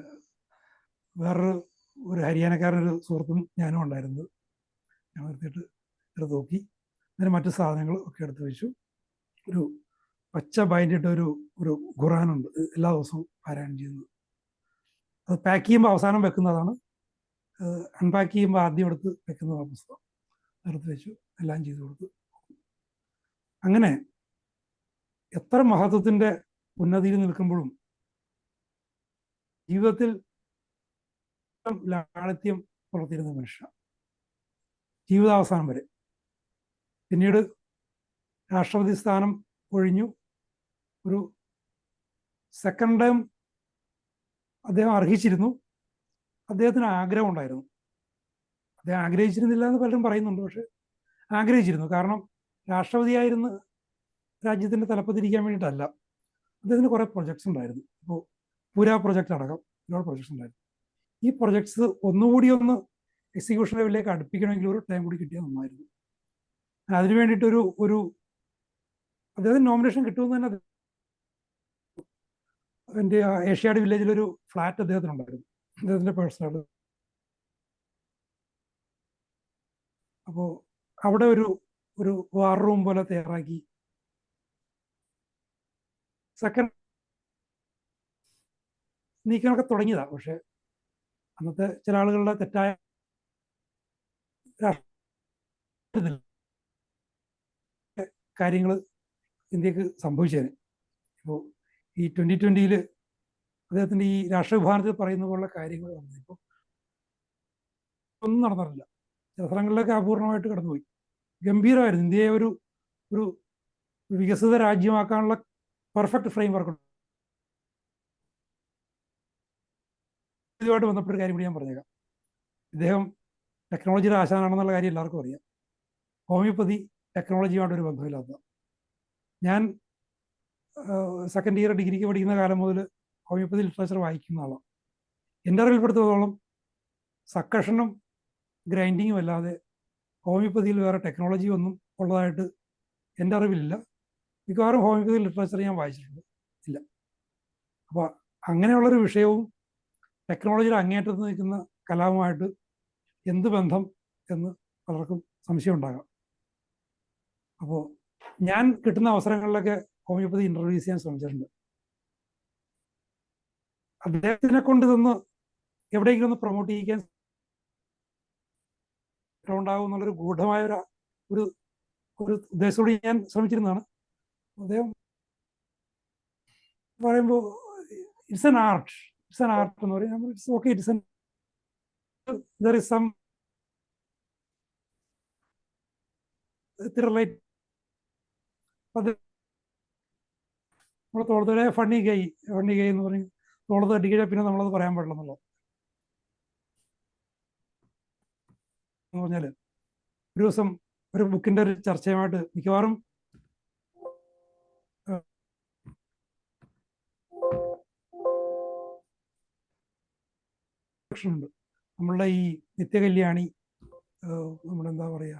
ഒരു ഹരിയാനക്കാരനൊരു സുഹൃത്തും ഞാനും ഉണ്ടായിരുന്നത്. ഞാൻ നിർത്തിയിട്ട് എടുത്ത് നോക്കി, അങ്ങനെ മറ്റു സാധനങ്ങൾ ഒക്കെ എടുത്ത് വെച്ചു. ഒരു പച്ച ബൈൻഡിട്ട് ഒരു ഖുറാനുണ്ട്, എല്ലാ ദിവസവും പാരായണം ചെയ്യുന്നത്. അത് പാക്ക് ചെയ്യുമ്പോൾ അവസാനം വെക്കുന്നതാണ്, അൺപാക്ക് ചെയ്യുമ്പോൾ ആദ്യം എടുത്ത് വെക്കുന്ന പുസ്തകം എടുത്ത് വെച്ചു, എല്ലാം ചെയ്തു കൊടുത്തു. അങ്ങനെ എത്ര മഹത്വത്തിൻ്റെ ഉന്നതിയിൽ നിൽക്കുമ്പോഴും ജീവിതത്തിൽ ലാളിത്യം പുലർത്തിയിരുന്ന മനുഷ്യ, ജീവിതാവസാനം വരെ. പിന്നീട് രാഷ്ട്രപതി സ്ഥാനം ഒഴിഞ്ഞു. ഒരു സെക്കൻഡ് ടൈം അദ്ദേഹം അർഹിച്ചിരുന്നു. അദ്ദേഹത്തിന് ആഗ്രഹം ഉണ്ടായിരുന്നു. അദ്ദേഹം ആഗ്രഹിച്ചിരുന്നില്ല എന്ന് പലരും പറയുന്നുണ്ട്, പക്ഷെ ആഗ്രഹിച്ചിരുന്നു. കാരണം രാഷ്ട്രപതിയായിരുന്ന രാജ്യത്തിൻ്റെ തലപ്പത്തിരിക്കാൻ വേണ്ടിയിട്ടല്ല, അദ്ദേഹത്തിന് കുറേ പ്രൊജക്ട്സ് ഉണ്ടായിരുന്നു. ഇപ്പോൾ പൂരാ പ്രൊജക്റ്റ് അടക്കം ഒരുപാട് പ്രൊജക്ട്സ് ഉണ്ടായിരുന്നു. ഈ പ്രൊജക്ട്സ് ഒന്നുകൂടി ഒന്ന് എക്സിക്യൂഷൻ ലെവലിലേക്ക് അടുപ്പിക്കണമെങ്കിൽ ഒരു ടൈം കൂടി കിട്ടിയാൽ നന്നായിരുന്നു. അതിനു വേണ്ടിയിട്ടൊരു അദ്ദേഹത്തിന് നോമിനേഷൻ കിട്ടുമെന്ന് തന്നെ. എൻ്റെ ഏഷ്യാഡ് വില്ലേജിലൊരു ഫ്ലാറ്റ് അദ്ദേഹത്തിനുണ്ടായിരുന്നു, അദ്ദേഹത്തിൻ്റെ പേഴ്സണൽ. അപ്പോൾ അവിടെ ഒരു വാർ റൂം പോലെ തയ്യാറാക്കി സെക്കൻഡ് നീക്കമൊക്കെ തുടങ്ങിയതാണ്. പക്ഷെ അന്നത്തെ ചില ആളുകളുടെ തെറ്റായ കാര്യങ്ങൾ ഇന്ത്യക്ക് സംഭവിച്ചേനെ. ഇപ്പോൾ ഈ 2020 അദ്ദേഹത്തിൻ്റെ ഈ രാഷ്ട്രവിഭാഗത്തിൽ പറയുന്ന പോലുള്ള കാര്യങ്ങൾ വന്നത് ഇപ്പോൾ ഒന്നും നടന്നിട്ടില്ല. ചില സ്ഥലങ്ങളിലൊക്കെ അപൂർണമായിട്ട് കടന്നുപോയി. ഗംഭീരമായിരുന്നു. ഇന്ത്യയെ ഒരു വികസിത രാജ്യമാക്കാനുള്ള പെർഫെക്റ്റ് ഫ്രെയിം വർക്ക് ഉണ്ട്. ഇതുമായിട്ട് ബന്ധപ്പെട്ട കാര്യം കൂടി ഞാൻ പറഞ്ഞേക്കാം. ഇദ്ദേഹം ടെക്നോളജിയുടെ ആശാനാണെന്നുള്ള കാര്യം എല്ലാവർക്കും അറിയാം. ഹോമിയോപ്പതി ടെക്നോളജിയുമായിട്ടൊരു ബന്ധമില്ലാത്ത. ഞാൻ സെക്കൻഡ് ഇയർ ഡിഗ്രിക്ക് പഠിക്കുന്ന കാലം മുതൽ ഹോമിയോപ്പതി ലിറ്ററേച്ചർ വായിക്കുന്ന ആളാണ്. എൻ്റെ അറിവിൽപ്പെടുത്തോളം സക്കഷനും ഗ്രൈൻഡിങ്ങും അല്ലാതെ ഹോമിയോപ്പതിയിൽ വേറെ ടെക്നോളജി ഒന്നും ഉള്ളതായിട്ട് എൻ്റെ അറിവിലില്ല. മിക്കവാറും ഹോമിയോപ്പതി ലിറ്ററേച്ചർ ഞാൻ വായിച്ചിട്ടുണ്ട് ഇല്ല. അപ്പോൾ അങ്ങനെയുള്ളൊരു വിഷയവും ടെക്നോളജിയുടെ അങ്ങേറ്റത്ത് നിൽക്കുന്ന കലാവുമായിട്ട് എന്ത് ബന്ധം എന്ന് പലർക്കും സംശയം ഉണ്ടാകാം. അപ്പോൾ ഞാൻ കിട്ടുന്ന അവസരങ്ങളിലൊക്കെ ഹോമിയോപ്പതി ഇൻ്റർവ്യൂസ് ചെയ്യാൻ ശ്രമിച്ചിട്ടുണ്ട്. അദ്ദേഹത്തിനെ കൊണ്ട് ഇതൊന്ന് എവിടെയെങ്കിലും ഒന്ന് പ്രൊമോട്ട് ചെയ്യിക്കാൻ ഉണ്ടാകും എന്നുള്ളൊരു ഗൂഢമായ ഒരു ഉദ്ദേശത്തോടെ ഞാൻ ശ്രമിച്ചിരുന്നതാണ്. അദ്ദേഹം പറയുമ്പോൾ ഇറ്റ്സ് എൻ ആർട്ട് എന്ന് പറയും. It's okay, it's and there is some relate. അത് നമ്മുടെ തോളത്തോടെ ഫണ്ണി ഗൈ എന്ന് പറയും. തോളത്ത് തട്ടിക്കഴിഞ്ഞാൽ പിന്നെ നമ്മളത് പറയാൻ പാടില്ലെന്നുള്ളത് എന്ന് പറഞ്ഞാൽ ഒരു ദിവസം ഒരു ബുക്കിൻ്റെ ഒരു ചർച്ചയുമായിട്ട് മിക്കവാറും ഉണ്ട്. നമ്മളുടെ ഈ നിത്യകല്യാണി, നമ്മുടെ എന്താ പറയുക,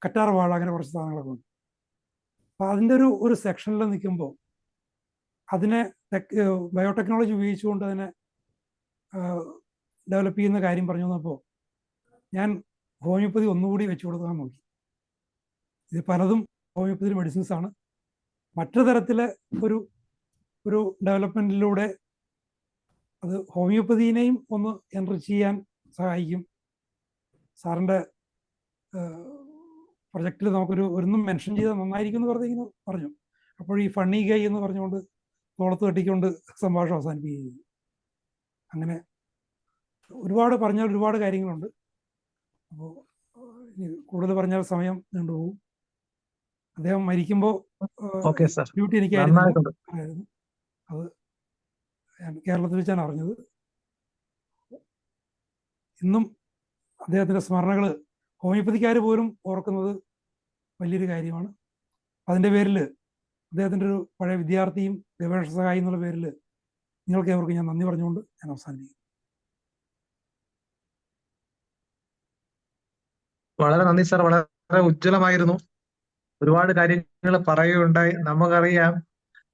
കറ്റാർ വാഴ, അങ്ങനെ കുറച്ച് സാധനങ്ങളൊക്കെ ഉണ്ട്. അപ്പം അതിൻ്റെ ഒരു സെക്ഷനിൽ നിൽക്കുമ്പോൾ അതിനെ ബയോടെക്നോളജി ഉപയോഗിച്ചുകൊണ്ട് അതിനെ ഡെവലപ്പ് ചെയ്യുന്ന കാര്യം പറഞ്ഞു വന്നപ്പോൾ ഞാൻ ഹോമിയോപ്പതി ഒന്നുകൂടി വെച്ചു കൊടുക്കാൻ നോക്കി. ഇത് പലതും ഹോമിയോപ്പതി മെഡിസിൻസ് ആണ്. മറ്റു തരത്തിലെ ഒരു ഒരു ഡെവലപ്മെൻറ്റിലൂടെ അത് ഹോമിയോപ്പതിനെയും ഒന്ന് എൻറിച്ച് ചെയ്യാൻ സഹായിക്കും. സാറിൻ്റെ പ്രൊജക്റ്റിൽ നമുക്കൊരു ഒന്നും മെൻഷൻ ചെയ്താൽ നന്നായിരിക്കും എന്ന് പറഞ്ഞിങ്ങനെ പറഞ്ഞു. അപ്പോൾ ഈ ഫണ്ണി ഗൈ എന്ന് പറഞ്ഞുകൊണ്ട് തോളത്ത് തട്ടിക്കൊണ്ട് സംഭാഷണം അവസാനിപ്പിക്കുകയും ചെയ്തു. അങ്ങനെ ഒരുപാട് പറഞ്ഞാൽ ഒരുപാട് കാര്യങ്ങളുണ്ട്. അപ്പോൾ ഇനി കൂടുതൽ പറഞ്ഞാൽ സമയം നീണ്ടുപോകും. അദ്ദേഹം മരിക്കുമ്പോൾ ഡ്യൂട്ടി എനിക്കായിരുന്നു. അത് ഞാൻ കേരളത്തിൽ വെച്ചാണ് അറിഞ്ഞത്. ഇന്നും അദ്ദേഹത്തിൻ്റെ സ്മരണകൾ ഹോമിയോപ്പതിക്കാർ പോലും ഓർക്കുന്നത് വലിയൊരു കാര്യമാണ്. അതിൻ്റെ പേരിൽ അദ്ദേഹത്തിൻ്റെ ഒരു പഴയ വിദ്യാർത്ഥിയും ഗവേഷണ സഹായി എന്നുള്ള പേരിൽ നിങ്ങൾക്ക് ഏവർക്കും ഞാൻ നന്ദി പറഞ്ഞുകൊണ്ട് ഞാൻ അവസാനിപ്പിക്കും. വളരെ നന്ദി സാർ, വളരെ ഉജ്ജ്വലമായിരുന്നു. ഒരുപാട് കാര്യങ്ങൾ പറയുകയുണ്ടായി. നമുക്കറിയാം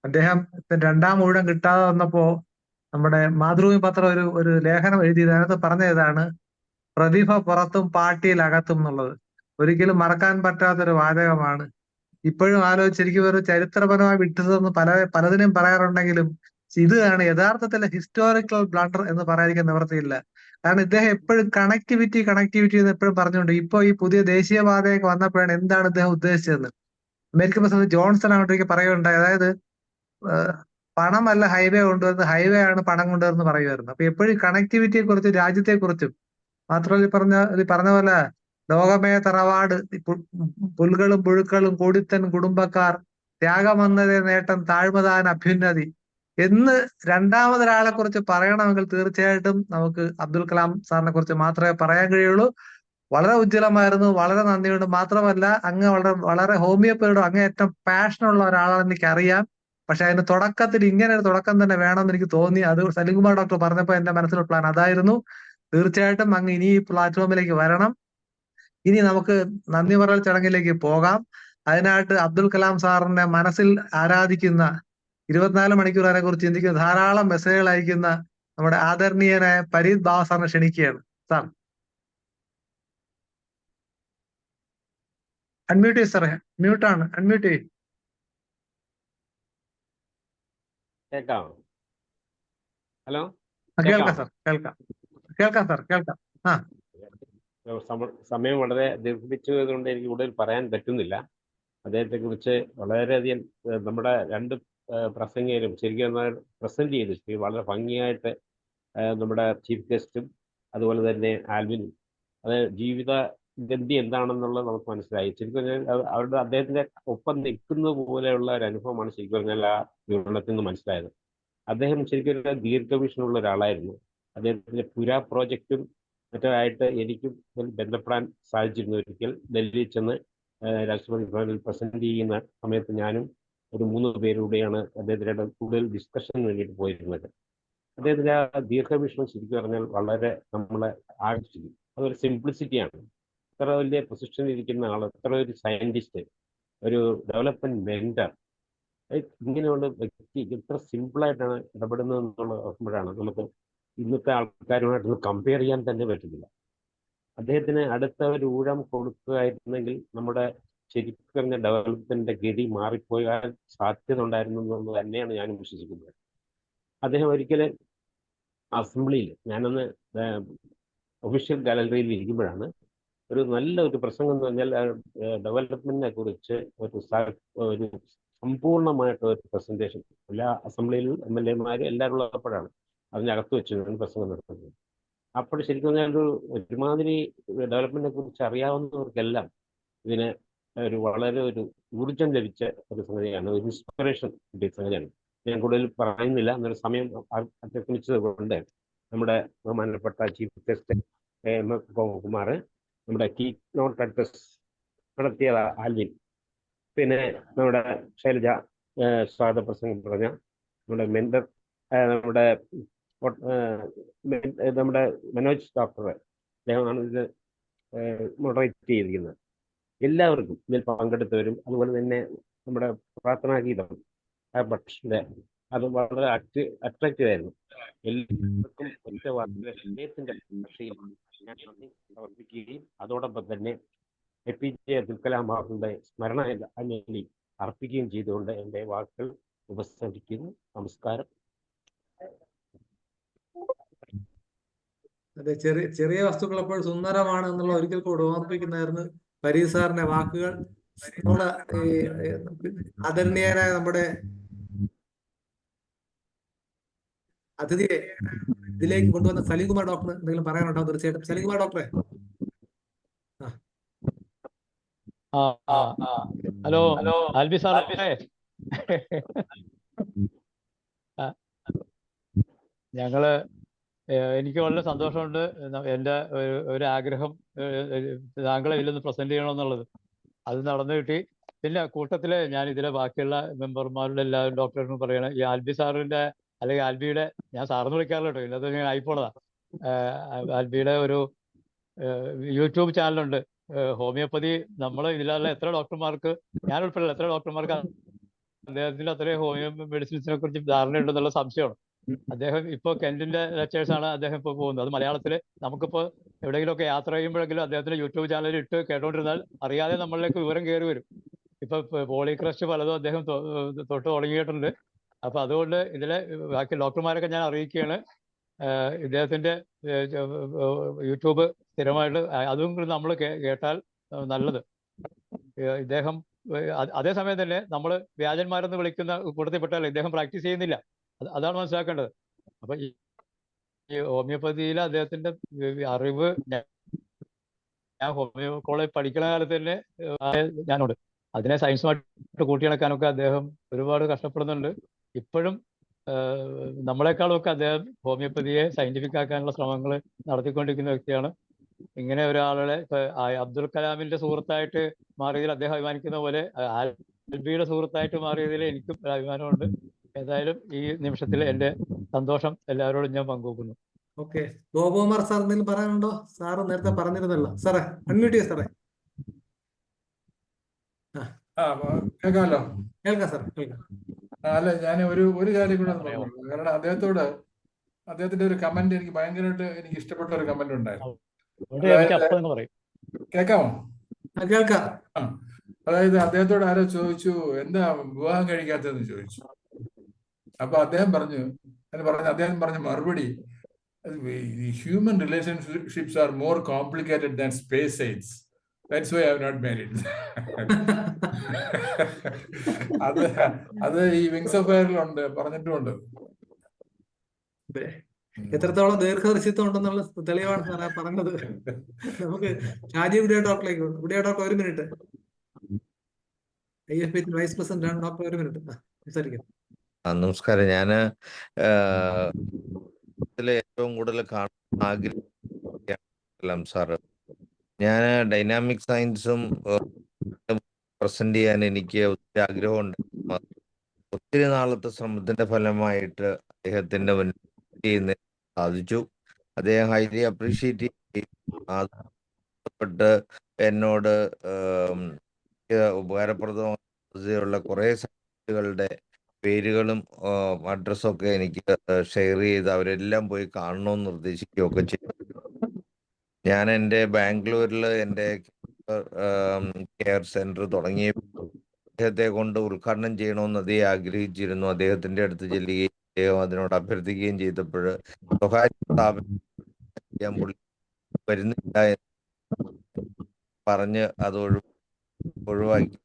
അദ്ദേഹം രണ്ടാം ഊഴം കിട്ടാതെ വന്നപ്പോ നമ്മുടെ മാതൃഭൂമി പത്രം ഒരു ലേഖനം എഴുതിയത്. അതിനകത്ത് പറഞ്ഞതാണ് പ്രതിഭ പുറത്തും പാർട്ടിയിലകത്തും എന്നുള്ളത്. ഒരിക്കലും മറക്കാൻ പറ്റാത്തൊരു വാചകമാണ്. ഇപ്പോഴും ആലോചിച്ചിരിക്കും, ഒരു ചരിത്രപരമായി വിട്ടതെന്ന് പലതിനും പറയാറുണ്ടെങ്കിലും ഇതാണ് യഥാർത്ഥത്തിലെ ഹിസ്റ്റോറിക്കൽ ബ്ലണ്ടർ എന്ന് പറയാതിരിക്കാൻ നിവൃത്തിയില്ല. കാരണം ഇദ്ദേഹം എപ്പോഴും കണക്ടിവിറ്റി എന്ന് എപ്പോഴും പറഞ്ഞുകൊണ്ട്, ഇപ്പൊ ഈ പുതിയ ദേശീയപാതയൊക്കെ വന്നപ്പോഴാണ് എന്താണ് ഇദ്ദേഹം ഉദ്ദേശിച്ചതെന്ന്. അമേരിക്കൻ പ്രസിഡന്റ് ജോൺസൺ അങ്ങോട്ടേക്ക് പറയുകയുണ്ടായി. അതായത് പണമല്ല ഹൈവേ കൊണ്ടുവരുന്നത്, ഹൈവേ ആണ് പണം കൊണ്ടുവരുന്നത് പറയുമായിരുന്നു. അപ്പൊ എപ്പോഴും കണക്ടിവിറ്റിയെ കുറിച്ചും രാജ്യത്തെക്കുറിച്ചും മാത്രമല്ല പറഞ്ഞ പോലെ ലോകമേ തറവാട്, പുൽകളും പുഴുക്കളും കൂടിത്തൻ കുടുംബക്കാർ, ത്യാഗമെന്നതേ നേട്ടം, താഴ്മതാൻ അഭ്യുന്നതി എന്ന് രണ്ടാമതൊരാളെ കുറിച്ച് പറയണമെങ്കിൽ തീർച്ചയായിട്ടും നമുക്ക് അബ്ദുൽ കലാം സാറിനെ കുറിച്ച് മാത്രമേ പറയാൻ കഴിയുള്ളൂ. വളരെ ഉജ്ജ്വലമായിരുന്നു. വളരെ നന്ദിയുണ്ട്. മാത്രമല്ല അങ്ങ് വളരെ ഹോമിയോപ്പതിയുടെ അങ്ങേയറ്റം പാഷനുള്ള ഒരാളാണെന്ന് എനിക്കറിയാം. പക്ഷെ അതിന് തുടക്കത്തിൽ ഇങ്ങനെ ഒരു തുടക്കം തന്നെ വേണമെന്ന് എനിക്ക് തോന്നി. അത് സലിംകുമാർ ഡോക്ടർ പറഞ്ഞപ്പോൾ എന്റെ മനസ്സിലുള്ള പ്ലാൻ അതായിരുന്നു. തീർച്ചയായിട്ടും അങ്ങ് ഇനി ഈ പ്ലാറ്റ്ഫോമിലേക്ക് വരണം. ഇനി നമുക്ക് നന്ദി പറയൽ ചടങ്ങിലേക്ക് പോകാം. അതിനായിട്ട് അബ്ദുൽ കലാം സാറിനെ മനസ്സിൽ ആരാധിക്കുന്ന, 24 മണിക്കൂർ അതിനെ കുറിച്ച് ചിന്തിക്കുന്ന, ധാരാളം മെസ്സേജുകൾ അയക്കുന്ന നമ്മുടെ ആദരണീയനായ പരീത് ബാവ സാറിനെ ക്ഷണിക്കുകയാണ്. സാർ അൺമ്യൂട്ട് ചെയ്യ് സാറേ. മ്യൂട്ടാണ്, അൺമ്യൂട്ട് ചെയ്യ്. കേൾക്കാം? ഹലോ, കേൾക്കാം സാർ, കേൾക്കാം സാർ, കേൾക്കാം. ആ, സമയം വളരെ ദീർഘിപ്പിച്ചതുകൊണ്ട് എനിക്ക് കൂടുതൽ പറയാൻ പറ്റുന്നില്ല. അദ്ദേഹത്തെ കുറിച്ച് വളരെയധികം നമ്മുടെ രണ്ട് പ്രസംഗികരും ശരിക്കും പ്രസന്റ് ചെയ്തിട്ട് വളരെ ഭംഗിയായിട്ട് നമ്മുടെ ചീഫ് ഗസ്റ്റും അതുപോലെ തന്നെ ആൽവിനും അത് ജീവിത ഗന്ധി എന്താണെന്നുള്ളത് നമുക്ക് മനസ്സിലായി. ശരിക്കും പറഞ്ഞാൽ അവരുടെ അദ്ദേഹത്തിന്റെ ഒപ്പം നിൽക്കുന്നത് പോലെയുള്ള ഒരു അനുഭവമാണ് ശരിക്കും പറഞ്ഞാൽ ആ വിവരണത്തിൽ നിന്ന് മനസ്സിലായത്. അദ്ദേഹം ശരിക്കും ഒരു ദീർഘവീക്ഷണമുള്ള ഒരാളായിരുന്നു. അദ്ദേഹത്തിന്റെ പുരാ പ്രോജക്റ്റും മറ്റുമായിട്ട് എനിക്കും ബന്ധപ്പെടാൻ സാധിച്ചിരുന്നു. ഒരിക്കൽ ഡൽഹിയിൽ ചെന്ന് രാഷ്ട്രപതി ഭവനിൽ പ്രസന്റ് ചെയ്യുന്ന സമയത്ത് ഞാനും ഒരു 3 പേരുടെയാണ് അദ്ദേഹത്തിൻ്റെ കൂടുതൽ ഡിസ്കഷന് വേണ്ടിയിട്ട് പോയിരുന്നത്. അദ്ദേഹത്തിന്റെ ആ ദീർഘവീക്ഷണം ശരിക്കും പറഞ്ഞാൽ വളരെ നമ്മളെ ആകർഷിക്കും. അതൊരു സിംപ്ലിസിറ്റിയാണ്. എത്ര വലിയ പൊസിഷനിൽ ഇരിക്കുന്ന ആൾ, എത്ര ഒരു സയന്റിസ്റ്റ്, ഒരു ഡെവലപ്മെന്റ് മെന്റർ, ഇങ്ങനെയുള്ള വ്യക്തി എത്ര സിമ്പിളായിട്ടാണ് ഇടപെടുന്നത് എന്നുള്ള ഓർക്കുമ്പോഴാണ് നമുക്ക് ഇന്നത്തെ ആൾക്കാരുമായിട്ടൊന്ന് കമ്പയർ ചെയ്യാൻ തന്നെ പറ്റുന്നില്ല. അദ്ദേഹത്തിന് അടുത്ത ഒരു ഊഴം കൊടുക്കുകയായിരുന്നെങ്കിൽ നമ്മുടെ ശരിക്കും പറഞ്ഞ ഡെവലപ്മെന്റിന്റെ ഗതി മാറിപ്പോയാൽ സാധ്യത ഉണ്ടായിരുന്നു എന്നുള്ളത് തന്നെയാണ് ഞാനും വിശ്വസിക്കുന്നത്. അദ്ദേഹം ഒരിക്കലും അസംബ്ലിയിൽ, ഞാനൊന്ന് ഒഫീഷ്യൽ ഗാലറിയിൽ ഇരിക്കുമ്പോഴാണ് ഒരു നല്ല ഒരു പ്രസംഗം എന്ന് പറഞ്ഞാൽ ഡെവലപ്മെന്റിനെ കുറിച്ച് ഒരു സമ്പൂർണമായിട്ട് ഒരു പ്രസന്റേഷൻ എല്ലാ അസംബ്ലിയിലും MLA എല്ലാവരും ഉള്ളപ്പോഴാണ് അതിനകത്ത് വെച്ച് പ്രസംഗം നടത്തുന്നത്. അപ്പോൾ ശരിക്കും പറഞ്ഞാൽ ഒരുമാതിരി ഡെവലപ്മെന്റിനെ കുറിച്ച് അറിയാവുന്നവർക്കെല്ലാം ഇതിന് വളരെ ഒരു ഊർജം ലഭിച്ച ഒരു സംഗതിയാണ്, ഒരു ഇൻസ്പിറേഷൻ കിട്ടിയ സംഗതിയാണ്. ഞാൻ കൂടുതൽ പറയുന്നില്ല, എന്നൊരു സമയം അത്യക്രമിച്ചത് കൊണ്ട് നമ്മുടെ ബഹുമാനപ്പെട്ട ചീഫ് ഗസ്റ്റ് കുമാർ, നമ്മുടെ കീ നോട്ട് അഡ്രസ് നടത്തിയ ആൽവിൻ, പിന്നെ നമ്മുടെ ശൈലജ സ്വാഗത പ്രസംഗം പറഞ്ഞ നമ്മുടെ മെന്റർ, നമ്മുടെ മനോജ് ഡോക്ടർ, അദ്ദേഹമാണ് ഇത് മോഡറേറ്റ് ചെയ്തിരിക്കുന്നത്. എല്ലാവർക്കും ഇതിൽ പങ്കെടുത്തവരും അതുപോലെ തന്നെ നമ്മുടെ പ്രാർത്ഥനാ ഗീതം പക്ഷേ അത് വളരെ അട്രാക്റ്റീവ് ആയിരുന്നു. എല്ലാവർക്കും ഒറ്റ വാക്കിലെ ഹൃദയത്തിന്റെ ഭാഷയിൽ ഞാൻ നന്ദി സമർപ്പിക്കുകയും അതോടൊപ്പം തന്നെ APJ അബ്ദുൽ കലാം അവരുടെ സ്മരണ അഞ്ജലി അർപ്പിക്കുകയും ചെയ്തുകൊണ്ട് എൻ്റെ വാക്കുകൾ ഉപസംഹരിക്കുന്നു. നമസ്കാരം. അതെ, ചെറിയ വസ്തുക്കൾ അപ്പോൾ സുന്ദരമാണ് എന്നുള്ള ഒരിക്കൽ കൂടെ ഓർമ്മിപ്പിക്കുന്നതായിരുന്നു പരീത് സാറിന്റെ വാക്കുകൾ. നമ്മുടെ ആദരണീയനായ നമ്മുടെ അതിഥിയെ ഇതിലേക്ക് കൊണ്ടുവന്ന സലീംകുമാർ ഡോക്ടർ എന്തെങ്കിലും പറയാനുണ്ടോ? തീർച്ചയായിട്ടും സലീംകുമാർ ഡോക്ടറെ. ഹലോ ആൽബി സാറേ, ഞങ്ങള് എനിക്ക് വളരെ സന്തോഷമുണ്ട്. എൻ്റെ ഒരു ആഗ്രഹം താങ്കളെ ഇതിലൊന്ന് പ്രസന്റ് ചെയ്യണമെന്നുള്ളത്, അത് നടന്നു കിട്ടി. പിന്നെ കൂട്ടത്തില് ഞാൻ ഇതിലെ ബാക്കിയുള്ള മെമ്പർമാരുടെ എല്ലാവരും ഡോക്ടറിനും പറയണം, ഈ ആൽബി സാറിന്റെ അല്ലെങ്കിൽ ആൽബിയുടെ, ഞാൻ സാറിന് വിളിക്കാറില്ല കേട്ടോ, ഇന്നത്തെ ഞാൻ ആയിപ്പോളതാ, ആൽബിയുടെ ഒരു യൂട്യൂബ് ചാനലുണ്ട് ഹോമിയോപ്പതി. നമ്മൾ ഇതിലുള്ള എത്ര ഡോക്ടർമാർക്ക്, ഞാൻ ഉൾപ്പെടെ എത്ര ഡോക്ടർമാർക്ക് അദ്ദേഹത്തിന്റെ അത്രയും ഹോമിയോ മെഡിസിൻസിനെ കുറിച്ച് ധാരണയുണ്ടെന്നുള്ള സംശയമാണ്. അദ്ദേഹം ഇപ്പോൾ കെന്റിന്റെ ലെക്ചേഴ്സാണ് അദ്ദേഹം ഇപ്പോൾ പോകുന്നത്. അത് മലയാളത്തിൽ നമുക്കിപ്പോൾ എവിടെയെങ്കിലുമൊക്കെ യാത്ര ചെയ്യുമ്പോഴെങ്കിലും അദ്ദേഹത്തിന്റെ യൂട്യൂബ് ചാനലിൽ ഇട്ട് കേട്ടോണ്ടിരുന്നാൽ അറിയാതെ നമ്മളിലേക്ക് വിവരം കയറി വരും. ഇപ്പൊ പോളിക്രസ്റ്റ് പലതും അദ്ദേഹം തൊട്ട് തുടങ്ങിയിട്ടുണ്ട്. അപ്പൊ അതുകൊണ്ട് ഇതിലെ ബാക്കി ഡോക്ടർമാരൊക്കെ ഞാൻ അറിയിക്കുകയാണ്, ഇദ്ദേഹത്തിന്റെ യൂട്യൂബ് സ്ഥിരമായിട്ട് അതും കൂടി നമ്മൾ കേട്ടാൽ നല്ലത്. ഇദ്ദേഹം അതേസമയം തന്നെ നമ്മൾ വ്യാജന്മാരെന്ന് വിളിക്കുന്ന കൂട്ടത്തിൽപ്പെട്ടാൽ ഇദ്ദേഹം പ്രാക്ടീസ് ചെയ്യുന്നില്ല, അതാണ് മനസ്സിലാക്കേണ്ടത്. അപ്പൊ ഈ ഹോമിയോപ്പതിയിലെ അദ്ദേഹത്തിന്റെ അറിവ്, ഞാൻ ഹോമിയോ കോളേജ് പഠിക്കുന്ന കാലത്ത് തന്നെ ഞാനുണ്ട്, അതിനെ സയൻസുമായിട്ട് കൂട്ടിയിണക്കാനൊക്കെ അദ്ദേഹം ഒരുപാട് കഷ്ടപ്പെടുന്നുണ്ട്. ഇപ്പോഴും നമ്മളെക്കാളും ഒക്കെ അദ്ദേഹം ഹോമിയോപ്പതിയെ സയന്റിഫിക് ആക്കാനുള്ള ശ്രമങ്ങൾ നടത്തിക്കൊണ്ടിരിക്കുന്ന വ്യക്തിയാണ്. ഇങ്ങനെ ഒരാളെ അബ്ദുൽ കലാമിന്റെ സുഹൃത്തായിട്ട് മാറിയതിൽ അദ്ദേഹം അഭിമാനിക്കുന്ന പോലെ ആൽബിയുടെ സുഹൃത്തായിട്ട് മാറിയതിൽ എനിക്കും അഭിമാനമുണ്ട്. ഏതായാലും ഈ നിമിഷത്തിൽ എൻ്റെ സന്തോഷം എല്ലാവരോടും ഞാൻ പങ്കുവെക്കുന്നു. ഓക്കെ, ഗോപകുമാർ സാർ എന്തെങ്കിലും പറയാനുണ്ടോ? സാറ് നേരത്തെ പറഞ്ഞിരുന്നല്ലോ. സാറേ അൺമ്യൂട്ട് ചെയ്യാം സാറേ. കേൾക്കാമല്ലോ? കേൾക്കാം സാർ, കേൾക്കാം. അല്ല, ഞാൻ ഒരു കാര്യം കൂടെ പറഞ്ഞു. കാരണം അദ്ദേഹത്തിന്റെ ഒരു കമന്റ് എനിക്ക് ഭയങ്കരമായിട്ട് എനിക്ക് ഇഷ്ടപ്പെട്ട ഒരു കമന്റ് ഉണ്ടായിരുന്നു. കേൾക്കാമോ? കേൾക്കാം. അതായത് അദ്ദേഹത്തോട് ആരോ ചോദിച്ചു, എന്താ വിവാഹം കഴിക്കാത്തതെന്ന് ചോദിച്ചു. അപ്പൊ അദ്ദേഹം പറഞ്ഞ മറുപടി, human relationships are more complicated than space science. That's why I have not married. അത് ഈ വിങ്സ് ഓഫ് ഫയറിലുണ്ട്, പറഞ്ഞിട്ടുമുണ്ട്. എത്രത്തോളം ദീർഘദർശിത്വം ഉണ്ടെന്നുള്ള തെളിവാണ് സാറേ പറഞ്ഞത്. നമുക്ക് ഷാജി ഉഡിയ ഡോക്ടറിലേക്ക്. ഉഡിയ ഡോക്ടർ, ഒരു മിനിറ്റ്. IFP വൈസ് പ്രസിഡന്റ് ആണ് ഡോക്ടർ, ഒരു മിനിറ്റ് സംസാരിക്കാം. നമസ്കാരം. ഞാന് ഏറ്റവും കൂടുതൽ കാണാൻ ആഗ്രഹിക്കാം സാറ്. ഞാൻ ഡൈനാമിക് സയൻസും പ്രസന്റ് ചെയ്യാൻ എനിക്ക് ഒത്തിരി ആഗ്രഹമുണ്ട്. ഒത്തിരി നാളത്തെ ശ്രമത്തിന്റെ ഫലമായിട്ട് അദ്ദേഹത്തിന്റെ മുന്നിൽ സാധിച്ചു. അദ്ദേഹം ഹൈലി അപ്രീഷിയേറ്റ് ചെയ്യപ്പെട്ട് എന്നോട് ഉപകാരപ്രദമായ കുറെ സൈറ്റുകളുടെ പേരുകളും അഡ്രസ്സും ഒക്കെ എനിക്ക് ഷെയർ ചെയ്ത് അവരെല്ലാം പോയി കാണണമെന്ന് നിർദ്ദേശിക്കുകയൊക്കെ ചെയ്തു. ഞാൻ എൻ്റെ ബാംഗ്ലൂരിൽ എൻ്റെ കെയർ സെന്റർ തുടങ്ങിയ അദ്ദേഹത്തെ കൊണ്ട് ഉദ്ഘാടനം ചെയ്യണമെന്ന് അദ്ദേഹം ആഗ്രഹിച്ചിരുന്നു. അദ്ദേഹത്തിന്റെ അടുത്ത് ചെല്ലുകയും അദ്ദേഹം അതിനോട് അഭ്യർത്ഥിക്കുകയും ചെയ്തപ്പോൾ സ്വകാര്യ സ്ഥാപനം വരുന്നില്ല പറഞ്ഞ് അത് ഒഴിവാക്കി.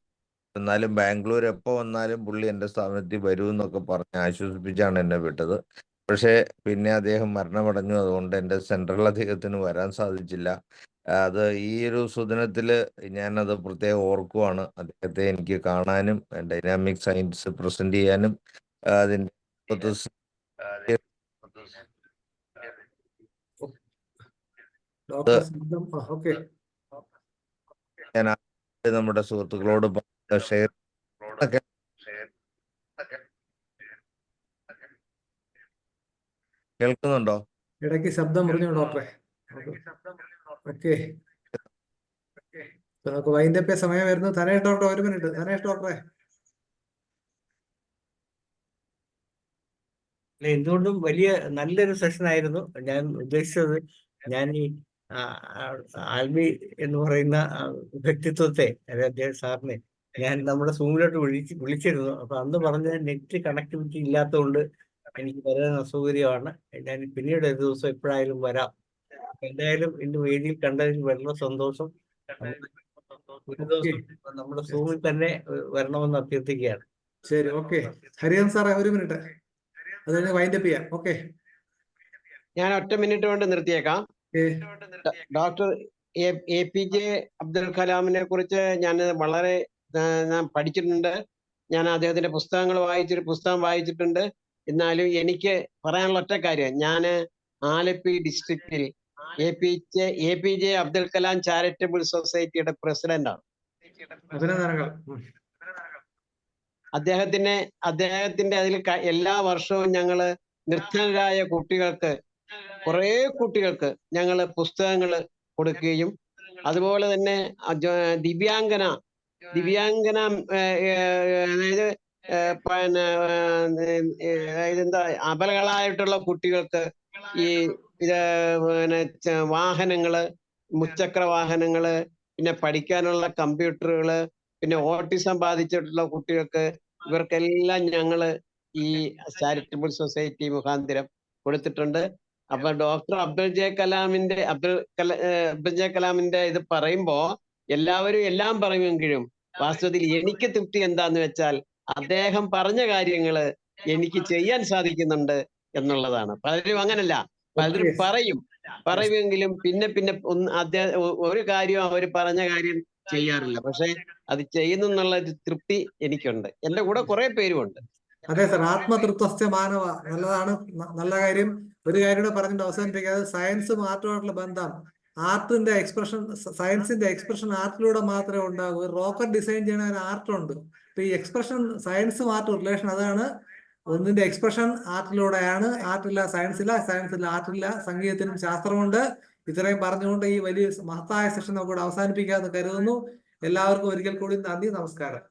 എന്നാലും ബാംഗ്ലൂർ എപ്പോൾ വന്നാലും പുള്ളി എൻ്റെ സ്ഥാപനത്തിൽ വരുമെന്നൊക്കെ പറഞ്ഞ് ആശ്വസിപ്പിച്ചാണ് എന്നെ വിട്ടത്. പക്ഷേ പിന്നെ അദ്ദേഹം മരണമടഞ്ഞു. അതുകൊണ്ട് എൻ്റെ സെൻട്രൽ അദ്ദേഹത്തിന് വരാൻ സാധിച്ചില്ല. അത് ഈ ഒരു സുദിനത്തിൽ ഞാനത് പ്രത്യേകം ഓർക്കുവാണ്. അദ്ദേഹത്തെ എനിക്ക് കാണാനും ഡൈനാമിക് സയൻസ് പ്രസന്റ് ചെയ്യാനും അതിൻ്റെ ഞാൻ നമ്മുടെ സുഹൃത്തുക്കളോട് ഷെയർ കേൾക്കുന്നുണ്ടോ? ഇടയ്ക്ക് ശബ്ദം മുറിഞ്ഞു ഡോക്ടറെ. ഓക്കെ, നമുക്ക് വൈൻഡപ്പ് സമയം വരുന്നു. ധനേഷ് ഡോക്ടർ, ഒരു മിനിറ്റ്. ധനേഷ് ഡോക്ടറെ. എന്തുകൊണ്ടും വലിയ നല്ലൊരു സെഷൻ ആയിരുന്നു. ഞാൻ ഉദ്ദേശിച്ചത്, ഞാൻ ഈ ആൽബി എന്ന് പറയുന്ന വ്യക്തിത്വത്തെ, അതായത് അദ്ദേഹം സാറിനെ ഞാൻ നമ്മുടെ സൂമിലോട്ട് വിളിച്ചിരുന്നു. അപ്പൊ അന്ന് പറഞ്ഞ നെറ്റ് കണക്ടിവിറ്റി ഇല്ലാത്തതുകൊണ്ട് എനിക്ക് വരാൻ അസൗകര്യമാണ്. ഞാൻ പിന്നീട് ഒരു ദിവസം എപ്പോഴായാലും വരാം. എന്തായാലും ഇന്ന് വേദിയിൽ കണ്ടതിൽ വളരെ സന്തോഷം. ഒരു ദിവസം നമ്മുടെ സൂമിൽ തന്നെ വരണമെന്ന് അഭ്യർത്ഥിക്കുകയാണ്. ശരി, ഓക്കെ. ഹരിഹരൻ സാറേ, ഒരു മിനിറ്റ്, അത് കഴിഞ്ഞ് വൈൻഡപ്പ് ചെയ്യാം. ഓക്കെ, ഞാൻ ഒറ്റ മിനിറ്റ് കൊണ്ട് നിർത്തിയേക്കാം. ഡോക്ടർ APJ അബ്ദുൽ കലാമിനെ കുറിച്ച് ഞാൻ വളരെ ഞാൻ പഠിച്ചിട്ടുണ്ട്. ഞാൻ അദ്ദേഹത്തിന്റെ പുസ്തകം വായിച്ചിട്ടുണ്ട്. എന്നാലും എനിക്ക് പറയാനുള്ള ഒറ്റ കാര്യം, ഞാൻ ആലപ്പി ഡിസ്ട്രിക്റ്റിൽ APJ അബ്ദുൽ കലാം ചാരിറ്റബിൾ സൊസൈറ്റിയുടെ പ്രസിഡന്റാണ്. അദ്ദേഹത്തിന്റെ അതിൽ എല്ലാ വർഷവും ഞങ്ങള് നിർധനരായ കുട്ടികൾക്ക്, കുറെ കുട്ടികൾക്ക് ഞങ്ങൾ പുസ്തകങ്ങൾ കൊടുക്കുകയും, അതുപോലെ തന്നെ ദിവ്യാംഗന അതായത് ഇതെന്താ അബലകളായിട്ടുള്ള കുട്ടികൾക്ക് ഈ വാഹനങ്ങള്, മുച്ചക്ര വാഹനങ്ങള്, പിന്നെ പഠിക്കാനുള്ള കമ്പ്യൂട്ടറുകള്, പിന്നെ ഓട്ടിസം ബാധിച്ചിട്ടുള്ള കുട്ടികൾക്ക്, ഇവർക്കെല്ലാം ഞങ്ങള് ഈ ചാരിറ്റബിൾ സൊസൈറ്റി മുഖാന്തരം കൊടുത്തിട്ടുണ്ട്. അപ്പൊ ഡോക്ടർ അബ്ദുൽ ജെ കലാമിന്റെ ഇത് പറയുമ്പോ എല്ലാവരും എല്ലാം പറയുമെങ്കിലും വാസ്തവത്തിൽ എനിക്ക് തൃപ്തി എന്താന്ന് വെച്ചാൽ അദ്ദേഹം പറഞ്ഞ കാര്യങ്ങള് എനിക്ക് ചെയ്യാൻ സാധിക്കുന്നുണ്ട് എന്നുള്ളതാണ്. പലരും അങ്ങനല്ല, പലരും പറയുമെങ്കിലും പിന്നെ ഒരു കാര്യം അവർ പറഞ്ഞ കാര്യം ചെയ്യാറില്ല. പക്ഷെ അത് ചെയ്യുന്നു എന്നുള്ള തൃപ്തി എനിക്കുണ്ട്. എന്റെ കൂടെ കുറെ പേരുമുണ്ട്. അതെ സാർ, ആത്മതൃപ്തസ്യ മാനവ, നല്ലതാണ്, നല്ല കാര്യം. ഒരു കാര്യം കൂടെ പറഞ്ഞിട്ട് അവസാനിപ്പിക്കാതെ, സയൻസ് ആർട്ടുമായിട്ടുള്ള ബന്ധം, ആർട്ടിന്റെ എക്സ്പ്രഷൻ, സയൻസിന്റെ എക്സ്പ്രഷൻ ആർട്ടിലൂടെ മാത്രമേ ഉണ്ടാകൂ. ഒരു റോക്കറ്റ് ഡിസൈൻ ചെയ്യണ ഒരു ആർട്ടുണ്ട്. ഇപ്പൊ ഈ എക്സ്പ്രഷൻ, സയൻസും ആർട്ടും റിലേഷൻ അതാണ്. ഒന്നിന്റെ എക്സ്പ്രഷൻ ആർട്ടിലൂടെയാണ്. ആർട്ടില്ല സയൻസില്ല, സയൻസില്ല ആർട്ടില്ല. സംഗീതത്തിനും ശാസ്ത്രമുണ്ട്. ഇത്രയും പറഞ്ഞുകൊണ്ട് ഈ വലിയ മഹത്തായ സെഷൻ നമുക്ക് അവസാനിപ്പിക്കാമെന്ന് കരുതുന്നു. എല്ലാവർക്കും ഒരിക്കൽ കൂടി നന്ദി, നമസ്കാരം.